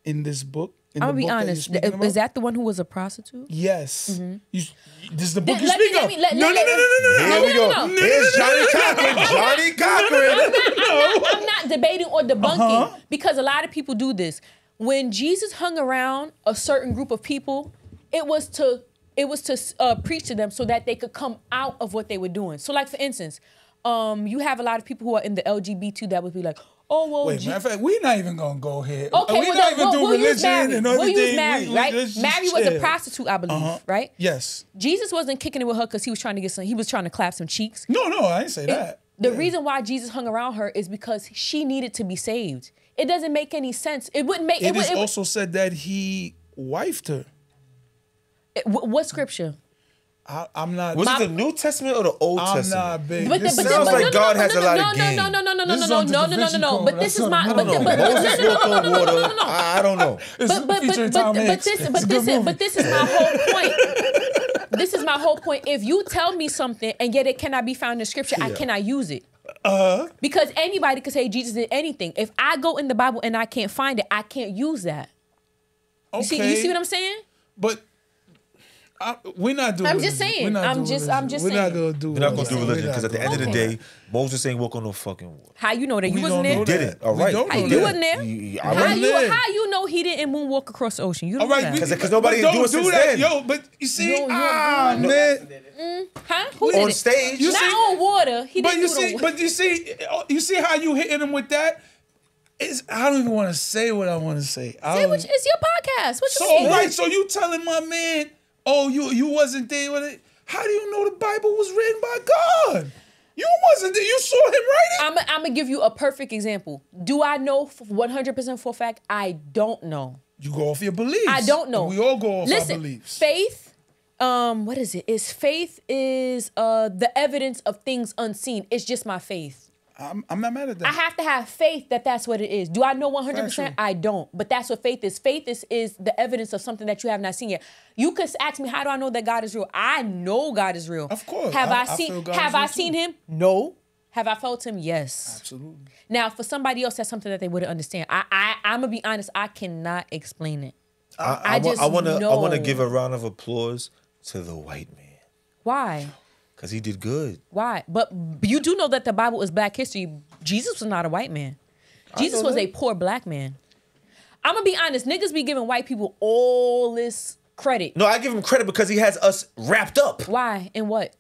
[SPEAKER 1] in this book?
[SPEAKER 3] I'll be honest. Is that the one who was a prostitute?
[SPEAKER 1] This is the book you speak of.
[SPEAKER 2] No. Here we go. Here's Johnny Cochran.
[SPEAKER 3] I'm not debating or debunking because a lot of people do this. When Jesus hung around a certain group of people, it was to preach to them so that they could come out of what they were doing. So, like for instance, you have a lot of people who are in the LGBT that would be like, oh, well,
[SPEAKER 1] wait, matter of fact, we're not even gonna go here.
[SPEAKER 3] Okay,
[SPEAKER 1] we're not even do religion and everything.
[SPEAKER 3] We'll use Mary, right? Mary was a
[SPEAKER 1] chill.
[SPEAKER 3] prostitute, I believe, right?
[SPEAKER 1] Yes.
[SPEAKER 3] Jesus wasn't kicking it with her because he was trying to get some. He was trying to clap some cheeks.
[SPEAKER 1] No, I didn't say that.
[SPEAKER 3] The reason why Jesus hung around her is because she needed to be saved. It doesn't make any sense. It wouldn't make.
[SPEAKER 1] It is also said that he wifed her.
[SPEAKER 3] What scripture?
[SPEAKER 1] I'm not.
[SPEAKER 2] Was it the New Testament or the Old Testament?
[SPEAKER 1] I'm not big.
[SPEAKER 2] Sounds like God has a lot of game.
[SPEAKER 3] No. But this is my.
[SPEAKER 2] Moses walked on water. I don't know.
[SPEAKER 3] But this is my whole point. This is my whole point. If you tell me something and yet it cannot be found in scripture, I cannot use it. Because anybody could say Jesus did anything. If I go in the Bible and I can't find it, I can't use that.
[SPEAKER 1] Okay.
[SPEAKER 3] You see what I'm saying?
[SPEAKER 1] But we're not doing.
[SPEAKER 3] I'm just saying. I'm just saying.
[SPEAKER 1] We're not gonna do.
[SPEAKER 2] We're not gonna do religion because at the end of the day, Moses ain't walk on no fucking water.
[SPEAKER 3] How you know that? You
[SPEAKER 1] We
[SPEAKER 3] wasn't
[SPEAKER 1] don't
[SPEAKER 3] there?
[SPEAKER 1] know
[SPEAKER 2] He didn't. All right.
[SPEAKER 3] You wasn't there?
[SPEAKER 2] I
[SPEAKER 3] How you know he didn't moonwalk across the ocean? You don't
[SPEAKER 1] All right,
[SPEAKER 3] know that.
[SPEAKER 2] Because nobody
[SPEAKER 1] don't
[SPEAKER 2] do it
[SPEAKER 1] do
[SPEAKER 2] since
[SPEAKER 1] that,
[SPEAKER 2] then.
[SPEAKER 1] yo. But you see,
[SPEAKER 3] No,
[SPEAKER 1] man.
[SPEAKER 3] Huh? Who did
[SPEAKER 2] On
[SPEAKER 3] it?
[SPEAKER 2] stage.
[SPEAKER 1] You
[SPEAKER 3] Not
[SPEAKER 1] see-
[SPEAKER 3] on water. He
[SPEAKER 1] But
[SPEAKER 3] didn't
[SPEAKER 1] you see, you see how you hitting him with that? I don't even want to say what I want to say.
[SPEAKER 3] It's your podcast. What you
[SPEAKER 1] So
[SPEAKER 3] mean?
[SPEAKER 1] right, so you telling my man, oh, you wasn't there with it? How do you know the Bible was written by God? You wasn't there. You saw him write it.
[SPEAKER 3] I'm gonna give you a perfect example. Do I know 100% for a fact? I don't know.
[SPEAKER 1] You go off your beliefs.
[SPEAKER 3] I don't know.
[SPEAKER 1] We all go off our
[SPEAKER 3] Listen,
[SPEAKER 1] beliefs.
[SPEAKER 3] faith. What is it? Faith is the evidence of things unseen. It's just my faith.
[SPEAKER 1] I'm not mad at that.
[SPEAKER 3] I have to have faith that that's what it is. Do I know 100%?
[SPEAKER 1] Factual.
[SPEAKER 3] I don't. But that's what faith is. Faith is the evidence of something that you have not seen yet. You could ask me, how do I know that God is real? I know God is real.
[SPEAKER 1] Of course.
[SPEAKER 3] Have I
[SPEAKER 1] feel God
[SPEAKER 3] have
[SPEAKER 1] is
[SPEAKER 3] I
[SPEAKER 1] real
[SPEAKER 3] seen
[SPEAKER 1] too.
[SPEAKER 3] him? No. Have I felt him? Yes.
[SPEAKER 1] Absolutely.
[SPEAKER 3] Now, for somebody else, that's something that they wouldn't understand. I'm gonna be honest. I cannot explain it. I
[SPEAKER 2] want
[SPEAKER 3] know.
[SPEAKER 2] to give a round of applause to the white man
[SPEAKER 3] Why?
[SPEAKER 2] because he did good.
[SPEAKER 3] Why? But you do know that the Bible is Black history. Jesus was not a white man. Jesus was a poor Black man. I'm gonna be honest. Niggas be giving white people all this credit.
[SPEAKER 2] No, I give him credit because he has us wrapped up.
[SPEAKER 3] Why and what?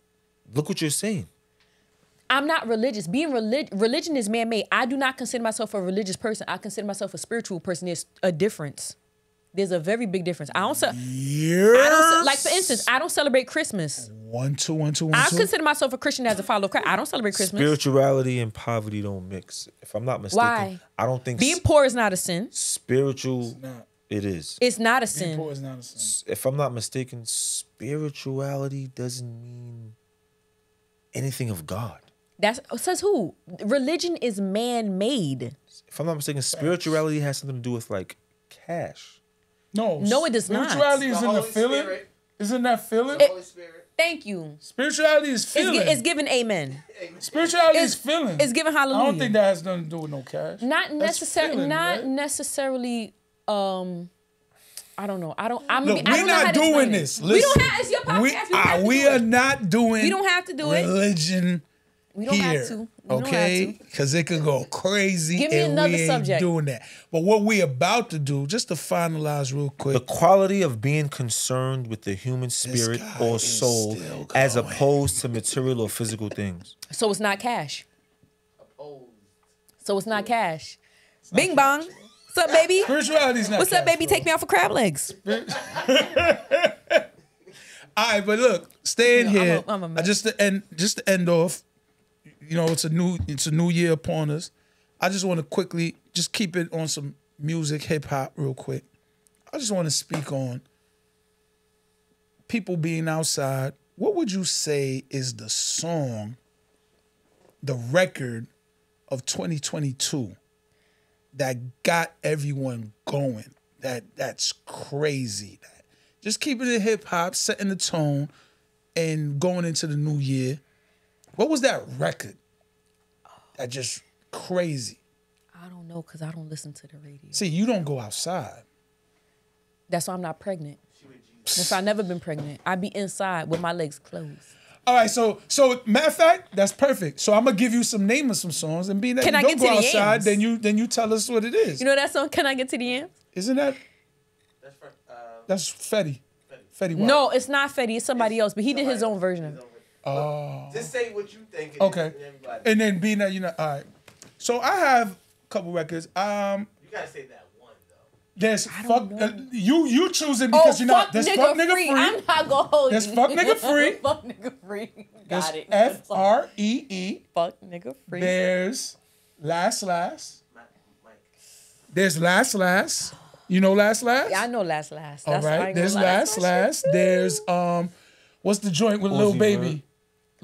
[SPEAKER 2] Look what you're saying.
[SPEAKER 3] I'm not religious. Being religion is man-made. I do not consider myself a religious person. I consider myself a spiritual person. There's a difference. There's a very big difference. I don't like, for instance, I don't celebrate Christmas.
[SPEAKER 1] 1, 2, 1, 2, 1, 2.
[SPEAKER 3] I consider myself a Christian as a follower of Christ. I don't celebrate Christmas.
[SPEAKER 2] Spirituality and poverty don't mix. If I'm not mistaken,
[SPEAKER 3] Why?
[SPEAKER 2] I don't think
[SPEAKER 3] Being poor is not a sin.
[SPEAKER 2] spiritual.
[SPEAKER 1] not.
[SPEAKER 2] It is.
[SPEAKER 3] It's not a
[SPEAKER 1] Being
[SPEAKER 3] sin.
[SPEAKER 1] poor is not a sin.
[SPEAKER 2] If I'm not mistaken, spirituality doesn't mean anything of God.
[SPEAKER 3] Says who? Religion is man-made.
[SPEAKER 2] If I'm not mistaken, spirituality has something to do with like cash.
[SPEAKER 1] No,
[SPEAKER 3] it does not.
[SPEAKER 1] Spirituality is
[SPEAKER 4] The
[SPEAKER 1] in the
[SPEAKER 4] Holy
[SPEAKER 1] feeling.
[SPEAKER 4] Spirit.
[SPEAKER 1] Isn't that feeling?
[SPEAKER 4] Holy Spirit.
[SPEAKER 3] Thank you.
[SPEAKER 1] Spirituality is feeling.
[SPEAKER 3] It's given amen.
[SPEAKER 1] Spirituality
[SPEAKER 3] it's-
[SPEAKER 1] is feeling.
[SPEAKER 3] it's given hallelujah.
[SPEAKER 1] I don't think that has nothing to do with no cash.
[SPEAKER 3] Not
[SPEAKER 1] That's
[SPEAKER 3] necessarily.
[SPEAKER 1] feeling,
[SPEAKER 3] Not
[SPEAKER 1] right?
[SPEAKER 3] necessarily. I don't know.
[SPEAKER 1] Look,
[SPEAKER 3] I
[SPEAKER 1] we're
[SPEAKER 3] don't know how
[SPEAKER 1] not
[SPEAKER 3] to
[SPEAKER 1] doing
[SPEAKER 3] explain
[SPEAKER 1] this.
[SPEAKER 3] it.
[SPEAKER 1] Listen,
[SPEAKER 3] We don't have. It's your podcast.
[SPEAKER 1] we are not doing.
[SPEAKER 3] We don't have to do it.
[SPEAKER 1] Religion.
[SPEAKER 3] We don't
[SPEAKER 1] here,
[SPEAKER 3] have to. We don't
[SPEAKER 1] okay?
[SPEAKER 3] have to.
[SPEAKER 1] Because it could go crazy.
[SPEAKER 3] Give me
[SPEAKER 1] and
[SPEAKER 3] another
[SPEAKER 1] we ain't
[SPEAKER 3] subject.
[SPEAKER 1] doing that. But what we about to do, just to finalize real quick.
[SPEAKER 2] The quality of being concerned with the human spirit
[SPEAKER 1] guy
[SPEAKER 2] or
[SPEAKER 1] is
[SPEAKER 2] soul
[SPEAKER 1] still
[SPEAKER 2] as
[SPEAKER 1] going.
[SPEAKER 2] opposed to material or physical things.
[SPEAKER 3] So it's not cash.
[SPEAKER 4] Opposed.
[SPEAKER 3] So it's not cash. Bing bong. What's up, baby?
[SPEAKER 1] Spirituality's not
[SPEAKER 3] What's up,
[SPEAKER 1] cash
[SPEAKER 3] baby?
[SPEAKER 1] flow.
[SPEAKER 3] Take me out for crab legs.
[SPEAKER 1] All right, but look, staying here.
[SPEAKER 3] I'm a mess.
[SPEAKER 1] Just to end off, you know, it's a new year upon us. I just want to quickly just keep it on some music, hip hop, real quick. I just want to speak on people being outside. What would you say is the song, the record of 2022 that got everyone going? That's crazy. Just keeping it hip hop, setting the tone, and going into the new year. What was that record? That just crazy.
[SPEAKER 3] I don't know because I don't listen to the radio.
[SPEAKER 1] See, you don't go outside.
[SPEAKER 3] That's why I'm not pregnant. That's why I've never been pregnant. I be inside with my legs closed.
[SPEAKER 1] All right, so matter of fact, that's perfect. So I'm gonna give you some name of some songs, and being that
[SPEAKER 3] Can
[SPEAKER 1] you
[SPEAKER 3] I
[SPEAKER 1] don't
[SPEAKER 3] get
[SPEAKER 1] go
[SPEAKER 3] to the
[SPEAKER 1] outside,
[SPEAKER 3] yams?
[SPEAKER 1] then you tell us what it is.
[SPEAKER 3] You know that song, Can I Get to the End?
[SPEAKER 1] Isn't that
[SPEAKER 4] That's for,
[SPEAKER 1] that's Fetty? Fetty Wap.
[SPEAKER 3] No, it's not Fetty. It's somebody else, but he did his own version of it.
[SPEAKER 1] Oh.
[SPEAKER 4] Just say what you think. It
[SPEAKER 1] Okay.
[SPEAKER 4] is, and everybody.
[SPEAKER 1] And then being that all right. So I have a couple records.
[SPEAKER 4] You gotta say that one though.
[SPEAKER 1] There's fuck.
[SPEAKER 3] know.
[SPEAKER 1] You choosing because you're not. There's fuck nigga free.
[SPEAKER 3] I'm not gonna hold
[SPEAKER 1] There's
[SPEAKER 3] you.
[SPEAKER 1] fuck nigga free.
[SPEAKER 3] Fuck nigga free.
[SPEAKER 1] There's
[SPEAKER 3] Got it.
[SPEAKER 1] FREE.
[SPEAKER 3] Fuck nigga free.
[SPEAKER 1] There's Last.
[SPEAKER 4] Mike.
[SPEAKER 1] There's Last. You know Last?
[SPEAKER 3] Yeah, I know Last.
[SPEAKER 1] All
[SPEAKER 3] That's I
[SPEAKER 1] right.
[SPEAKER 3] ain't
[SPEAKER 1] There's
[SPEAKER 3] gonna lie, that's my
[SPEAKER 1] Last.
[SPEAKER 3] shit.
[SPEAKER 1] There's what's the joint with Lil
[SPEAKER 2] Uzi
[SPEAKER 1] Baby?
[SPEAKER 2] Vert.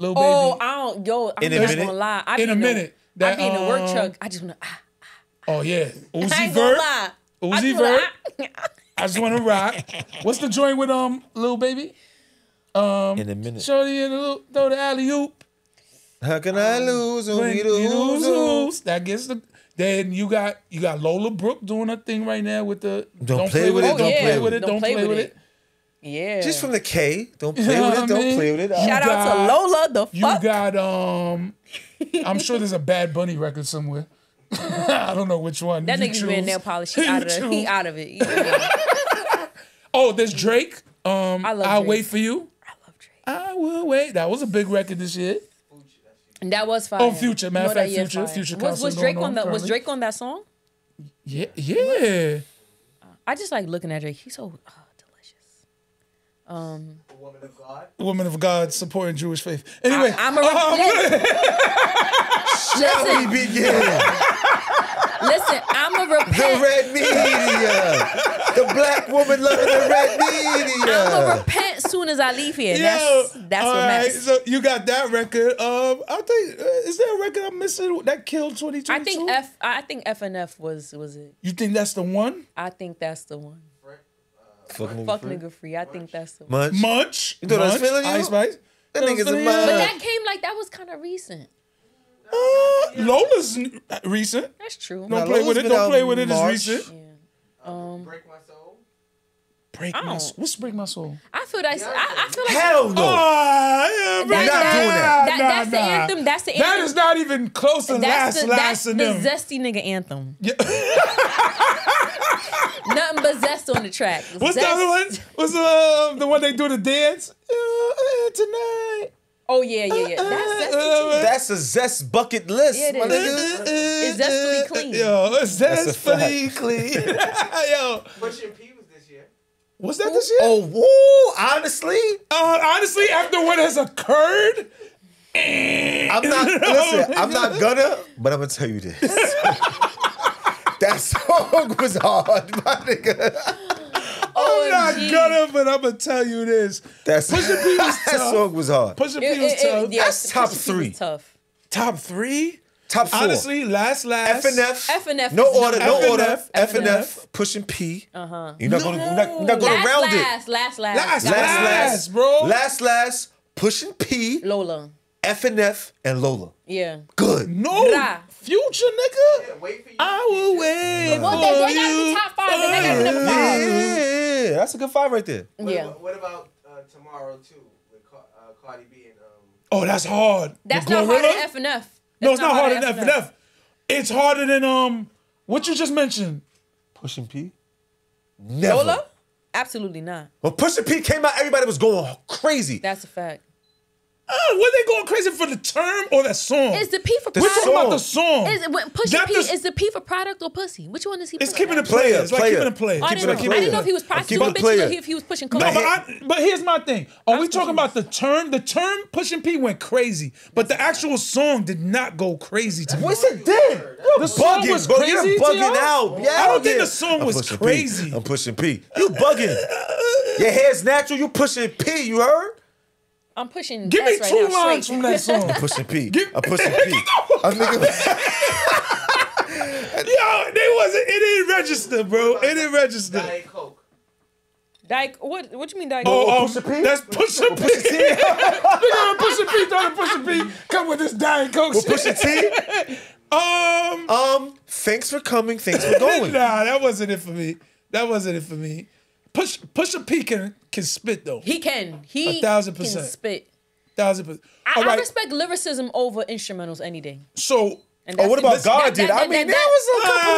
[SPEAKER 1] Lil
[SPEAKER 3] Oh,
[SPEAKER 1] Baby.
[SPEAKER 3] I don't. Yo, I'm
[SPEAKER 2] In a
[SPEAKER 3] not
[SPEAKER 2] minute?
[SPEAKER 3] gonna lie. I
[SPEAKER 1] In
[SPEAKER 3] be
[SPEAKER 1] a minute.
[SPEAKER 3] I
[SPEAKER 1] That,
[SPEAKER 3] be in the work truck. I just wanna.
[SPEAKER 1] Oh yeah.
[SPEAKER 3] I
[SPEAKER 1] Uzi
[SPEAKER 3] ain't gonna
[SPEAKER 1] Vert.
[SPEAKER 3] lie. I
[SPEAKER 1] Uzi
[SPEAKER 3] just
[SPEAKER 1] Vert.
[SPEAKER 3] wanna-
[SPEAKER 1] I just want to rock. What's the joint with Lil Baby?
[SPEAKER 2] In a minute.
[SPEAKER 1] Shorty and the little throw the alley oop.
[SPEAKER 2] How can I lose when
[SPEAKER 1] When
[SPEAKER 2] we
[SPEAKER 1] you
[SPEAKER 2] lose?
[SPEAKER 1] lose. That gets the. Then you got Lola Brooke doing her thing right now with the
[SPEAKER 2] Don't play with it,
[SPEAKER 1] Don't
[SPEAKER 2] yeah.
[SPEAKER 1] play with it.
[SPEAKER 3] Don't
[SPEAKER 1] Don't
[SPEAKER 3] play
[SPEAKER 1] play
[SPEAKER 3] with
[SPEAKER 1] with
[SPEAKER 3] it.
[SPEAKER 1] it.
[SPEAKER 3] Yeah.
[SPEAKER 2] Just from the K. Don't play
[SPEAKER 1] know
[SPEAKER 2] with
[SPEAKER 1] what
[SPEAKER 2] it.
[SPEAKER 1] I
[SPEAKER 2] Don't
[SPEAKER 1] mean?
[SPEAKER 2] play with it.
[SPEAKER 3] Shout out to
[SPEAKER 1] got-
[SPEAKER 3] Lola. The
[SPEAKER 1] You
[SPEAKER 3] fuck.
[SPEAKER 1] got I'm sure there's a Bad Bunny record somewhere. I don't know which one.
[SPEAKER 3] That
[SPEAKER 1] You
[SPEAKER 3] nigga's wearing
[SPEAKER 1] choose.
[SPEAKER 3] nail polish. He out of it. He out of it.
[SPEAKER 1] Oh, there's Drake.
[SPEAKER 3] love
[SPEAKER 1] I'll
[SPEAKER 3] Drake.
[SPEAKER 1] wait for you.
[SPEAKER 3] I love Drake.
[SPEAKER 1] I will wait. That was a big record this year.
[SPEAKER 3] And that was fire.
[SPEAKER 1] Oh, Future, matter of
[SPEAKER 3] No,
[SPEAKER 1] fact,
[SPEAKER 3] that year
[SPEAKER 1] Future.
[SPEAKER 3] fire.
[SPEAKER 1] Future
[SPEAKER 3] Was
[SPEAKER 1] concert
[SPEAKER 3] Drake
[SPEAKER 1] going
[SPEAKER 3] on
[SPEAKER 1] on
[SPEAKER 3] that? Was
[SPEAKER 1] currently.
[SPEAKER 3] Drake on that song?
[SPEAKER 1] Yeah.
[SPEAKER 3] I just like looking at Drake. He's so delicious.
[SPEAKER 4] A woman of God.
[SPEAKER 1] Woman of God supporting Jewish faith. Anyway,
[SPEAKER 3] I'm a
[SPEAKER 2] Shall we
[SPEAKER 3] listen,
[SPEAKER 2] begin?
[SPEAKER 3] listen. I'm a
[SPEAKER 2] The
[SPEAKER 3] repent.
[SPEAKER 2] red media. The black woman loving the red media.
[SPEAKER 3] I'm a repent soon as I leave here.
[SPEAKER 1] Yo,
[SPEAKER 3] That's
[SPEAKER 1] all
[SPEAKER 3] what
[SPEAKER 1] right,
[SPEAKER 3] matters.
[SPEAKER 1] so you got that record. I think is there a record I'm missing that killed 2022?
[SPEAKER 3] I think FNF was it.
[SPEAKER 1] You think that's the one?
[SPEAKER 3] I think that's the one.
[SPEAKER 2] Fuck
[SPEAKER 3] Fuck nigga free. I think that's the one.
[SPEAKER 2] Munch.
[SPEAKER 1] Munch.
[SPEAKER 2] You thought I was
[SPEAKER 1] Munch,
[SPEAKER 2] feeling you?
[SPEAKER 1] Ice Spice.
[SPEAKER 2] That nigga's a
[SPEAKER 1] Feeling
[SPEAKER 2] mug.
[SPEAKER 1] you?
[SPEAKER 3] But that came like that was kind of recent.
[SPEAKER 1] Lola's recent.
[SPEAKER 3] That's true.
[SPEAKER 1] Don't
[SPEAKER 2] Nah,
[SPEAKER 1] play with
[SPEAKER 2] Lola's
[SPEAKER 1] it.
[SPEAKER 2] been
[SPEAKER 1] Don't
[SPEAKER 2] out
[SPEAKER 1] play with it. It's
[SPEAKER 2] March.
[SPEAKER 1] recent.
[SPEAKER 3] Yeah.
[SPEAKER 4] Break my soul.
[SPEAKER 1] Break
[SPEAKER 3] I
[SPEAKER 1] my
[SPEAKER 3] don't-
[SPEAKER 1] soul. What's break my soul?
[SPEAKER 3] I feel that. I feel like
[SPEAKER 2] Hell no.
[SPEAKER 1] Yeah,
[SPEAKER 2] We're not doing that.
[SPEAKER 3] That's the anthem. That's the anthem.
[SPEAKER 1] That is not even close to
[SPEAKER 3] That's
[SPEAKER 1] last
[SPEAKER 3] the
[SPEAKER 1] in them.
[SPEAKER 3] zesty nigga anthem.
[SPEAKER 1] Yeah.
[SPEAKER 3] Nothing but zest on the track.
[SPEAKER 1] What's the
[SPEAKER 3] Zest.
[SPEAKER 1] other one? What's the one they do the dance? Tonight.
[SPEAKER 3] Oh yeah. That's zesty too.
[SPEAKER 2] That's a zest bucket list,
[SPEAKER 3] Yeah, it
[SPEAKER 2] my
[SPEAKER 3] is.
[SPEAKER 2] nigga.
[SPEAKER 3] It's zestfully clean.
[SPEAKER 1] Yo, it's
[SPEAKER 2] That's a
[SPEAKER 1] zestfully clean. Yo,
[SPEAKER 4] Pushing P was this year.
[SPEAKER 1] was that this year?
[SPEAKER 2] Oh, woo, honestly,
[SPEAKER 1] Honestly, after what has occurred,
[SPEAKER 2] I'm not gonna, but I'm gonna tell you this. That song was hard, my nigga.
[SPEAKER 1] I'm not
[SPEAKER 3] OMG.
[SPEAKER 1] gonna, but I'm gonna tell you this.
[SPEAKER 2] Pusha
[SPEAKER 1] P was
[SPEAKER 2] that
[SPEAKER 1] tough.
[SPEAKER 2] song was hard.
[SPEAKER 1] Pusha P was tough.
[SPEAKER 3] Yes,
[SPEAKER 2] That's top
[SPEAKER 3] Pusha T was
[SPEAKER 2] 3.
[SPEAKER 3] Tough.
[SPEAKER 1] Top 3?
[SPEAKER 2] Top 4.
[SPEAKER 1] Honestly, last.
[SPEAKER 2] FNF.
[SPEAKER 3] FNF.
[SPEAKER 2] No
[SPEAKER 3] is
[SPEAKER 2] order,
[SPEAKER 3] number
[SPEAKER 2] no
[SPEAKER 3] one.
[SPEAKER 2] order.
[SPEAKER 1] FNF.
[SPEAKER 2] FNF, pushing P. You're not gonna, we're not going around it.
[SPEAKER 3] Last.
[SPEAKER 1] Bro.
[SPEAKER 2] Last, pushing P,
[SPEAKER 3] Lola.
[SPEAKER 2] FNF, and Lola.
[SPEAKER 3] Yeah.
[SPEAKER 2] Good.
[SPEAKER 1] No.
[SPEAKER 3] Rah.
[SPEAKER 1] Future, nigga.
[SPEAKER 4] Yeah, wait for you.
[SPEAKER 1] I will wait.
[SPEAKER 3] Well, they gotta be top 5. Then they gotta be number 5.
[SPEAKER 2] Yeah, that's a good 5 right there.
[SPEAKER 3] Yeah.
[SPEAKER 4] What about Tomorrow too with Cardi B and
[SPEAKER 1] Oh, that's hard.
[SPEAKER 3] That's
[SPEAKER 1] With
[SPEAKER 3] not harder
[SPEAKER 1] Glorilla?
[SPEAKER 3] than FNF.
[SPEAKER 1] No, it's not harder than FNF. It's harder than what you just mentioned.
[SPEAKER 2] Pushing P? Never.
[SPEAKER 3] Lola? Absolutely not.
[SPEAKER 2] When Pushing P came out, everybody was going crazy.
[SPEAKER 3] That's a fact.
[SPEAKER 1] Were they going crazy for the term or that song?
[SPEAKER 3] Is the P for
[SPEAKER 1] We're
[SPEAKER 3] product?
[SPEAKER 1] talking about the song.
[SPEAKER 3] Is it Pusha P? Is the P for product or pussy? Which one is he?
[SPEAKER 1] It's keeping it player. It's like keeping it player.
[SPEAKER 3] I didn't know if he was prosecuting bitches or if he was pushing coke.
[SPEAKER 1] No, but here's my thing. Are we talking about the term? The term Pusha P went crazy, but the actual song did not go crazy to me.
[SPEAKER 2] What's it did?
[SPEAKER 1] The song was crazy.
[SPEAKER 2] You're bugging out. Yeah,
[SPEAKER 1] I don't think the song was crazy.
[SPEAKER 2] I'm pushing P. You bugging. Your hair's natural. You pushing P. You heard?
[SPEAKER 3] I'm pushing.
[SPEAKER 1] Give me
[SPEAKER 3] right
[SPEAKER 1] 2
[SPEAKER 3] now,
[SPEAKER 1] lines
[SPEAKER 3] straight.
[SPEAKER 1] from that song.
[SPEAKER 2] I'm pushing P. I'm pushing P. I'm nigga.
[SPEAKER 1] Yo, it didn't register, bro. It didn't register.
[SPEAKER 4] Diet Coke.
[SPEAKER 3] What you mean Diet
[SPEAKER 1] Oh,
[SPEAKER 3] Coke?
[SPEAKER 1] Pusha P? That's Pusha P. Nigga, Pusha P, throw the Pusha P. Come with this Diet Coke shit.
[SPEAKER 2] Pusha T? Thanks for coming. Thanks for going.
[SPEAKER 1] Nah, that wasn't it for me. That wasn't it for me. Pusha P can spit though.
[SPEAKER 3] He can.
[SPEAKER 1] 1,000%.
[SPEAKER 3] Can spit.
[SPEAKER 1] 1,000%.
[SPEAKER 3] I respect lyricism over instrumentals any day.
[SPEAKER 1] So.
[SPEAKER 2] What about God did? I mean, there was a couple.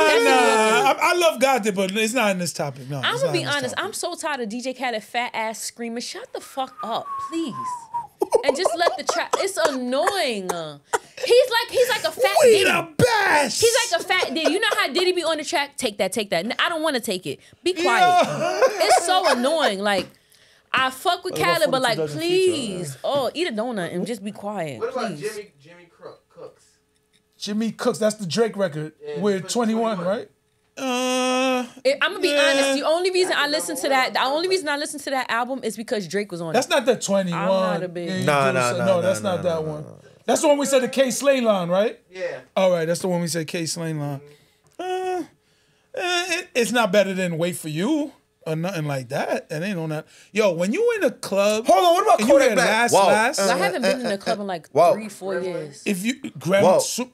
[SPEAKER 1] I love God did, but it's not in this topic. No,
[SPEAKER 3] I'm gonna be honest. I'm so tired of DJ Khaled fat ass screaming. Shut the fuck up, please. And just let the track. It's annoying. He's like a fat
[SPEAKER 1] We
[SPEAKER 3] Diddy.
[SPEAKER 1] the best.
[SPEAKER 3] He's like a fat Diddy. You know how Diddy be on the track? Take that. I don't want to take it. Be quiet. It's so annoying. Like, I fuck with Khaled, but like, please. Eat a donut and just be quiet.
[SPEAKER 4] What about
[SPEAKER 3] please.
[SPEAKER 4] Jimmy Cooks?
[SPEAKER 1] Jimmy Cooks, that's the Drake record with 21, right?
[SPEAKER 3] I'm gonna be honest. The only reason I listened to that album is because Drake was on
[SPEAKER 1] That's
[SPEAKER 3] it.
[SPEAKER 1] not the 21.
[SPEAKER 3] I'm not a big.
[SPEAKER 1] No, that's not that one. That's the one we said the K Slay line, right?
[SPEAKER 4] Yeah.
[SPEAKER 1] All right, that's the one we said K Slay line. It's not better than Wait For You or nothing like that. It ain't on that. Yo, when you in a club.
[SPEAKER 2] Hold on, what about Kodak Black?
[SPEAKER 1] Last?
[SPEAKER 3] I haven't been in a club in like 3-4 years.
[SPEAKER 1] If you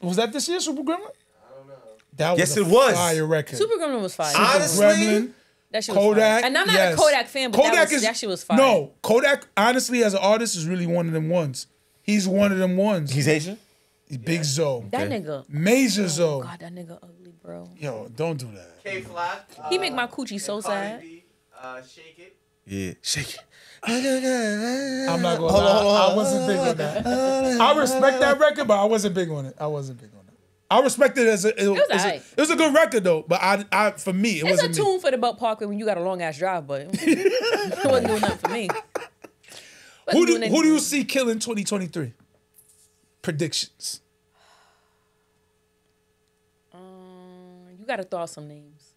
[SPEAKER 1] was that this year, Super Gremlin? That was
[SPEAKER 2] it was.
[SPEAKER 1] Fire record.
[SPEAKER 3] Super Gremlin was fire.
[SPEAKER 2] Honestly,
[SPEAKER 1] Gremlin,
[SPEAKER 3] that shit was
[SPEAKER 1] Kodak,
[SPEAKER 3] fire. And I'm not a Kodak fan, but that shit was fire.
[SPEAKER 1] No, Kodak, honestly, as an artist, is really one of them ones. He's one of them ones.
[SPEAKER 2] He's Asian?
[SPEAKER 1] He's Big Zo.
[SPEAKER 3] That nigga.
[SPEAKER 1] Major Zo.
[SPEAKER 3] God, that nigga ugly, bro.
[SPEAKER 1] Yo, don't do that.
[SPEAKER 4] K-Fly.
[SPEAKER 3] He make my coochie so sad.
[SPEAKER 4] Shake It.
[SPEAKER 2] Yeah, shake it.
[SPEAKER 1] I'm not gonna lie. I wasn't big on that. I respect that record, but I wasn't big on it. I respect it as it was a good record though, but I for me it wasn't.
[SPEAKER 3] It's a tune for the Belt Parkway when you got a long ass drive, but it wasn't doing nothing for me.
[SPEAKER 1] Who do you see killing 2023? Predictions.
[SPEAKER 3] You got to throw out some names.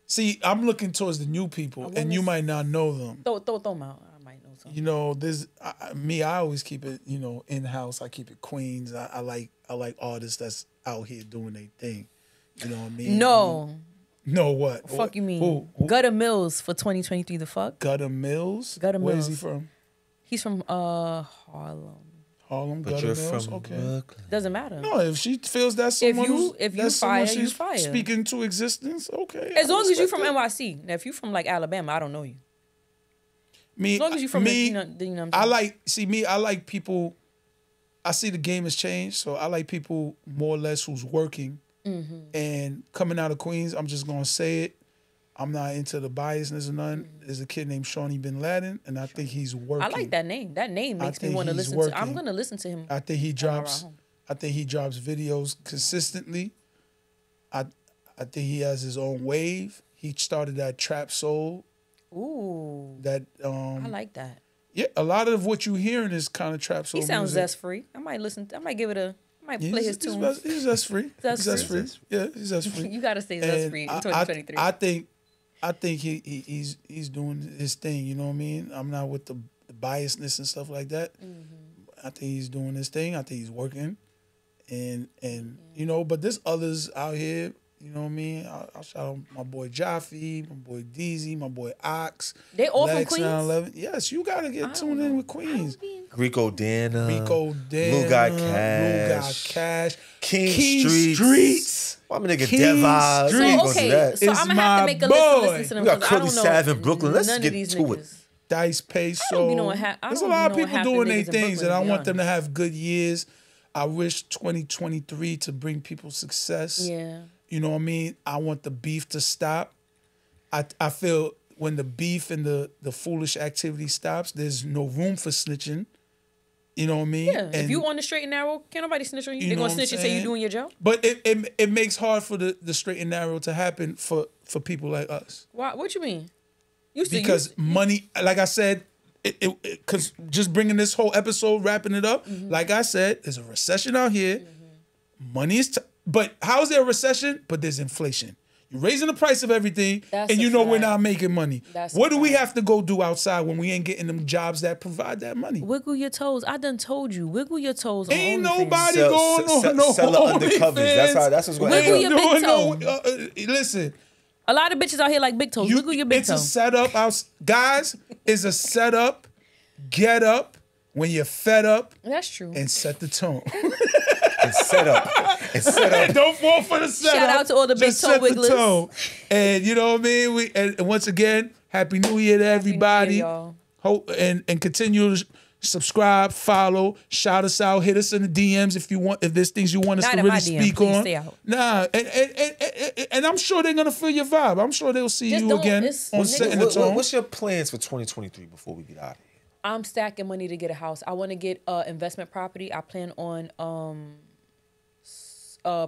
[SPEAKER 1] See, I'm looking towards the new people, and you might not know them.
[SPEAKER 3] Throw them out. I might know some.
[SPEAKER 1] You know, I always keep it, in house. I keep it Queens. I like artists that's out here doing their thing. You know what I mean?
[SPEAKER 3] No.
[SPEAKER 1] No what?
[SPEAKER 3] The fuck you mean?
[SPEAKER 1] Who?
[SPEAKER 3] Gutter Mills for 2023. The fuck?
[SPEAKER 1] Gutter Mills.
[SPEAKER 3] Gutter Mills.
[SPEAKER 1] Where is he from?
[SPEAKER 3] He's from Harlem.
[SPEAKER 1] Harlem.
[SPEAKER 2] But
[SPEAKER 1] Gutter
[SPEAKER 2] you're
[SPEAKER 1] Mills.
[SPEAKER 2] from
[SPEAKER 1] Okay.
[SPEAKER 2] Brooklyn.
[SPEAKER 3] Doesn't matter.
[SPEAKER 1] No, if she feels that's someone
[SPEAKER 3] if you
[SPEAKER 1] that's
[SPEAKER 3] fire,
[SPEAKER 1] someone
[SPEAKER 3] you
[SPEAKER 1] she's
[SPEAKER 3] fire.
[SPEAKER 1] speaking to existence, okay.
[SPEAKER 3] As long as you're from
[SPEAKER 1] it.
[SPEAKER 3] NYC. Now, if you're from like Alabama, I don't know you.
[SPEAKER 1] Me,
[SPEAKER 3] As long as you're from, you know what I'm saying?
[SPEAKER 1] I like people. I see the game has changed, so I like people more or less who's working.
[SPEAKER 3] Mm-hmm.
[SPEAKER 1] And coming out of Queens, I'm just gonna say it. I'm not into the biasness or nothing. There's a kid named Shawnee Bin Laden, and I think he's working.
[SPEAKER 3] I like that name. That name makes me want to listen to. I'm gonna listen to him.
[SPEAKER 1] I think he drops. I think he drops videos consistently. I think he has his own wave. He started that trap soul.
[SPEAKER 3] Ooh.
[SPEAKER 1] That
[SPEAKER 3] I like that.
[SPEAKER 1] Yeah, a lot of what you hearing is kind of trap soul.
[SPEAKER 3] He sounds
[SPEAKER 1] music.
[SPEAKER 3] zest free. I might give it a. I might play his tune.
[SPEAKER 1] He's zest free.
[SPEAKER 3] Zest free.
[SPEAKER 1] Yeah, he's zest free.
[SPEAKER 3] You gotta say zest free in 2023.
[SPEAKER 1] I think he's doing his thing. You know what I mean? I'm not with the biasness and stuff like that. Mm-hmm. I think he's doing his thing. I think he's working, and but there's others out here. You know what I mean? I'll shout out my boy Jaffe, my boy Deezy, my boy Ox.
[SPEAKER 3] They all from
[SPEAKER 1] Lex
[SPEAKER 3] Queens?
[SPEAKER 1] 911. Yes, you gotta get tuned in with Queens.
[SPEAKER 2] Rico Dana.
[SPEAKER 1] Blue
[SPEAKER 2] Guy Cash. King Streets. My nigga Dev.
[SPEAKER 3] So I'm gonna have to make a list to listen to them.
[SPEAKER 2] We got
[SPEAKER 3] I don't
[SPEAKER 2] Curly
[SPEAKER 3] know
[SPEAKER 2] Sav in Brooklyn. Let's
[SPEAKER 3] none
[SPEAKER 2] get
[SPEAKER 3] of these
[SPEAKER 2] to
[SPEAKER 3] niggas.
[SPEAKER 2] it.
[SPEAKER 1] Dice Peso. There's a lot of people doing their things, and I want them to have good years. I wish 2023 to bring people success.
[SPEAKER 3] Yeah.
[SPEAKER 1] You know what I mean? I want the beef to stop. I feel when the beef and the foolish activity stops, there's no room for snitching. You know what I mean?
[SPEAKER 3] Yeah,
[SPEAKER 1] And,
[SPEAKER 3] if you on the straight and narrow, can't nobody snitch on you. They're
[SPEAKER 1] know
[SPEAKER 3] gonna
[SPEAKER 1] what I'm
[SPEAKER 3] snitch and say you
[SPEAKER 1] saying?
[SPEAKER 3] doing your job.
[SPEAKER 1] But it makes hard for the straight and narrow to happen for people like us.
[SPEAKER 3] Why? What you mean?
[SPEAKER 1] Because money, like I said, because just bringing this whole episode, wrapping it up, like I said, there's a recession out here. Money is, but how is there a recession? But there's inflation. You're raising the price of everything,
[SPEAKER 3] That's
[SPEAKER 1] and
[SPEAKER 3] a
[SPEAKER 1] you know we're
[SPEAKER 3] fact.
[SPEAKER 1] not making money.
[SPEAKER 3] That's
[SPEAKER 1] What
[SPEAKER 3] a
[SPEAKER 1] do we
[SPEAKER 3] fact.
[SPEAKER 1] have to go do outside when we ain't getting them jobs that provide that money?
[SPEAKER 3] Wiggle your toes. I done told you. Wiggle your toes.
[SPEAKER 1] Ain't
[SPEAKER 3] on OnlyFans.
[SPEAKER 1] nobody going on no
[SPEAKER 2] sell the undercovers.
[SPEAKER 1] OnlyFans.
[SPEAKER 2] That's what's going
[SPEAKER 3] Wiggle
[SPEAKER 2] to
[SPEAKER 3] your
[SPEAKER 2] happen.
[SPEAKER 3] big toe.
[SPEAKER 1] Listen,
[SPEAKER 3] A lot of bitches out here like big toes. Wiggle your big
[SPEAKER 1] it's
[SPEAKER 3] toe.
[SPEAKER 1] a setup. Guys, it's a setup. Get up when you're fed up
[SPEAKER 3] That's true.
[SPEAKER 1] and set the tone.
[SPEAKER 2] It's set up. It's set up.
[SPEAKER 1] Don't fall for the setup.
[SPEAKER 3] Shout out to all the big
[SPEAKER 1] Just
[SPEAKER 3] toe
[SPEAKER 1] set the
[SPEAKER 3] wigglers.
[SPEAKER 1] tone. And you know what I mean? And once again, Happy New Year to everybody.
[SPEAKER 3] y'all.
[SPEAKER 1] Hope and continue to subscribe, follow, shout us out, hit us in the DMs if there's things you want us
[SPEAKER 3] Not
[SPEAKER 1] to
[SPEAKER 3] in
[SPEAKER 1] really
[SPEAKER 3] my DM,
[SPEAKER 1] speak
[SPEAKER 3] please
[SPEAKER 1] on.
[SPEAKER 3] stay out.
[SPEAKER 1] Nah, and I'm sure they're gonna feel your vibe. I'm sure they'll see
[SPEAKER 3] Just
[SPEAKER 1] you
[SPEAKER 3] don't-
[SPEAKER 1] again
[SPEAKER 3] it's-
[SPEAKER 1] on
[SPEAKER 3] niggas-
[SPEAKER 1] setting the tone.
[SPEAKER 2] What's your plans for 2023 before we get out of here?
[SPEAKER 3] I'm stacking money to get a house. I want to get investment property. I plan on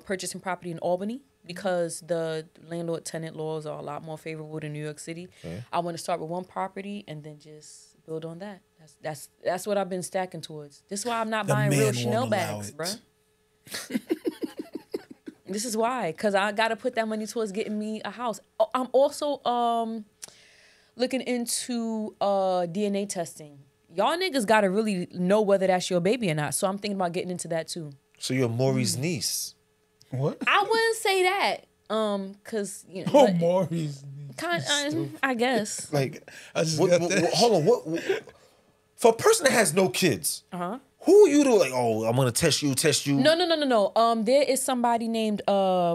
[SPEAKER 3] purchasing property in Albany because the landlord-tenant laws are a lot more favorable than New York City.
[SPEAKER 2] Okay.
[SPEAKER 3] I want to start with one property and then just build on that. That's what I've been stacking towards. This is why I'm not
[SPEAKER 1] The
[SPEAKER 3] buying
[SPEAKER 1] man
[SPEAKER 3] real
[SPEAKER 1] won't
[SPEAKER 3] Chanel
[SPEAKER 1] allow
[SPEAKER 3] bags,
[SPEAKER 1] it.
[SPEAKER 3] bruh. This is why, because I got to put that money towards getting me a house. Oh, I'm also looking into DNA testing. Y'all niggas got to really know whether that's your baby or not. So I'm thinking about getting into that too.
[SPEAKER 2] So you're Maury's niece.
[SPEAKER 1] What?
[SPEAKER 3] I wouldn't say that, cause you know,
[SPEAKER 1] Oh,
[SPEAKER 3] but
[SPEAKER 1] Maurice.
[SPEAKER 3] I guess.
[SPEAKER 2] Like,
[SPEAKER 1] I just got that.
[SPEAKER 2] hold on. What? For a person that has no kids,
[SPEAKER 3] Uh-huh.
[SPEAKER 2] who are you to like? Oh, I'm gonna test you.
[SPEAKER 3] No. There is somebody named.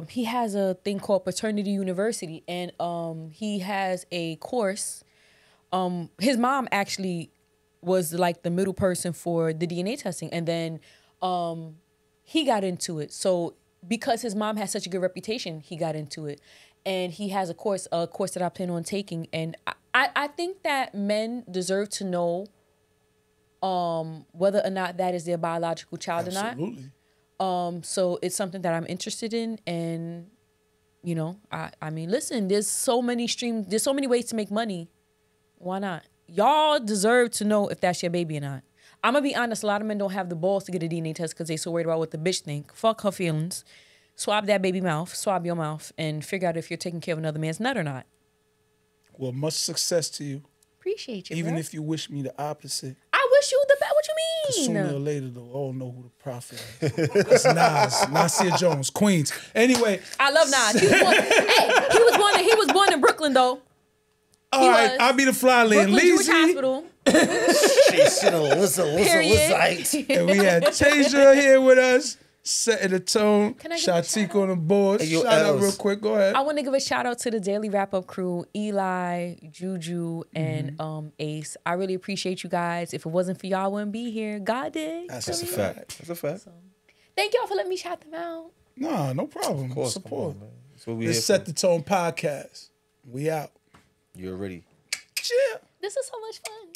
[SPEAKER 3] He has a thing called Paternity University, and he has a course. His mom actually was like the middle person for the DNA testing, and then he got into it. So because his mom has such a good reputation, he got into it, and he has a course that I plan on taking. And I think that men deserve to know whether or not that is their biological child
[SPEAKER 1] Absolutely.
[SPEAKER 3] or not. So it's something that I'm interested in, and you know, I mean, listen, there's so many ways to make money. Why not? Y'all deserve to know if that's your baby or not. I'm gonna be honest, a lot of men don't have the balls to get a DNA test because they so worried about what the bitch think. Fuck her feelings. Swab that baby mouth, swab your mouth, and figure out if you're taking care of another man's nut or not.
[SPEAKER 1] Well, much success to you.
[SPEAKER 3] Appreciate you,
[SPEAKER 1] Even
[SPEAKER 3] bro.
[SPEAKER 1] if you wish me the opposite.
[SPEAKER 3] I wish you the best. What you
[SPEAKER 1] Sooner or
[SPEAKER 3] mean?
[SPEAKER 1] later, they'll all know who the prophet is. It's Nas, Nasir Jones, Queens. Anyway,
[SPEAKER 3] I love Nas. He was born in Brooklyn though.
[SPEAKER 1] all right,
[SPEAKER 3] was.
[SPEAKER 1] I'll be the fly lane.
[SPEAKER 3] Brooklyn Jewish
[SPEAKER 1] Leezy,
[SPEAKER 3] Hospital.
[SPEAKER 2] Chasing a
[SPEAKER 3] Period.
[SPEAKER 1] and we had Tasia here with us, setting the tone.
[SPEAKER 3] Can I give a
[SPEAKER 1] Shatik on the board.
[SPEAKER 2] Hey, yo,
[SPEAKER 1] Shout out
[SPEAKER 2] Els.
[SPEAKER 1] real quick. Go ahead.
[SPEAKER 3] I want to give a shout out to the Daily Wrap Up crew, Eli, Juju, and Ace. I really appreciate you guys. If it wasn't for y'all, I wouldn't be here. God did.
[SPEAKER 1] That's
[SPEAKER 2] That's a fact. That's a fact.
[SPEAKER 3] Thank y'all for letting me shout them out.
[SPEAKER 1] Nah, no problem.
[SPEAKER 2] Of course,
[SPEAKER 1] Support.
[SPEAKER 2] come on, man. That's what we
[SPEAKER 1] Let's
[SPEAKER 2] here
[SPEAKER 1] set
[SPEAKER 2] for.
[SPEAKER 1] the tone podcast. We out.
[SPEAKER 2] You're ready.
[SPEAKER 1] Chill.
[SPEAKER 3] This is so much fun.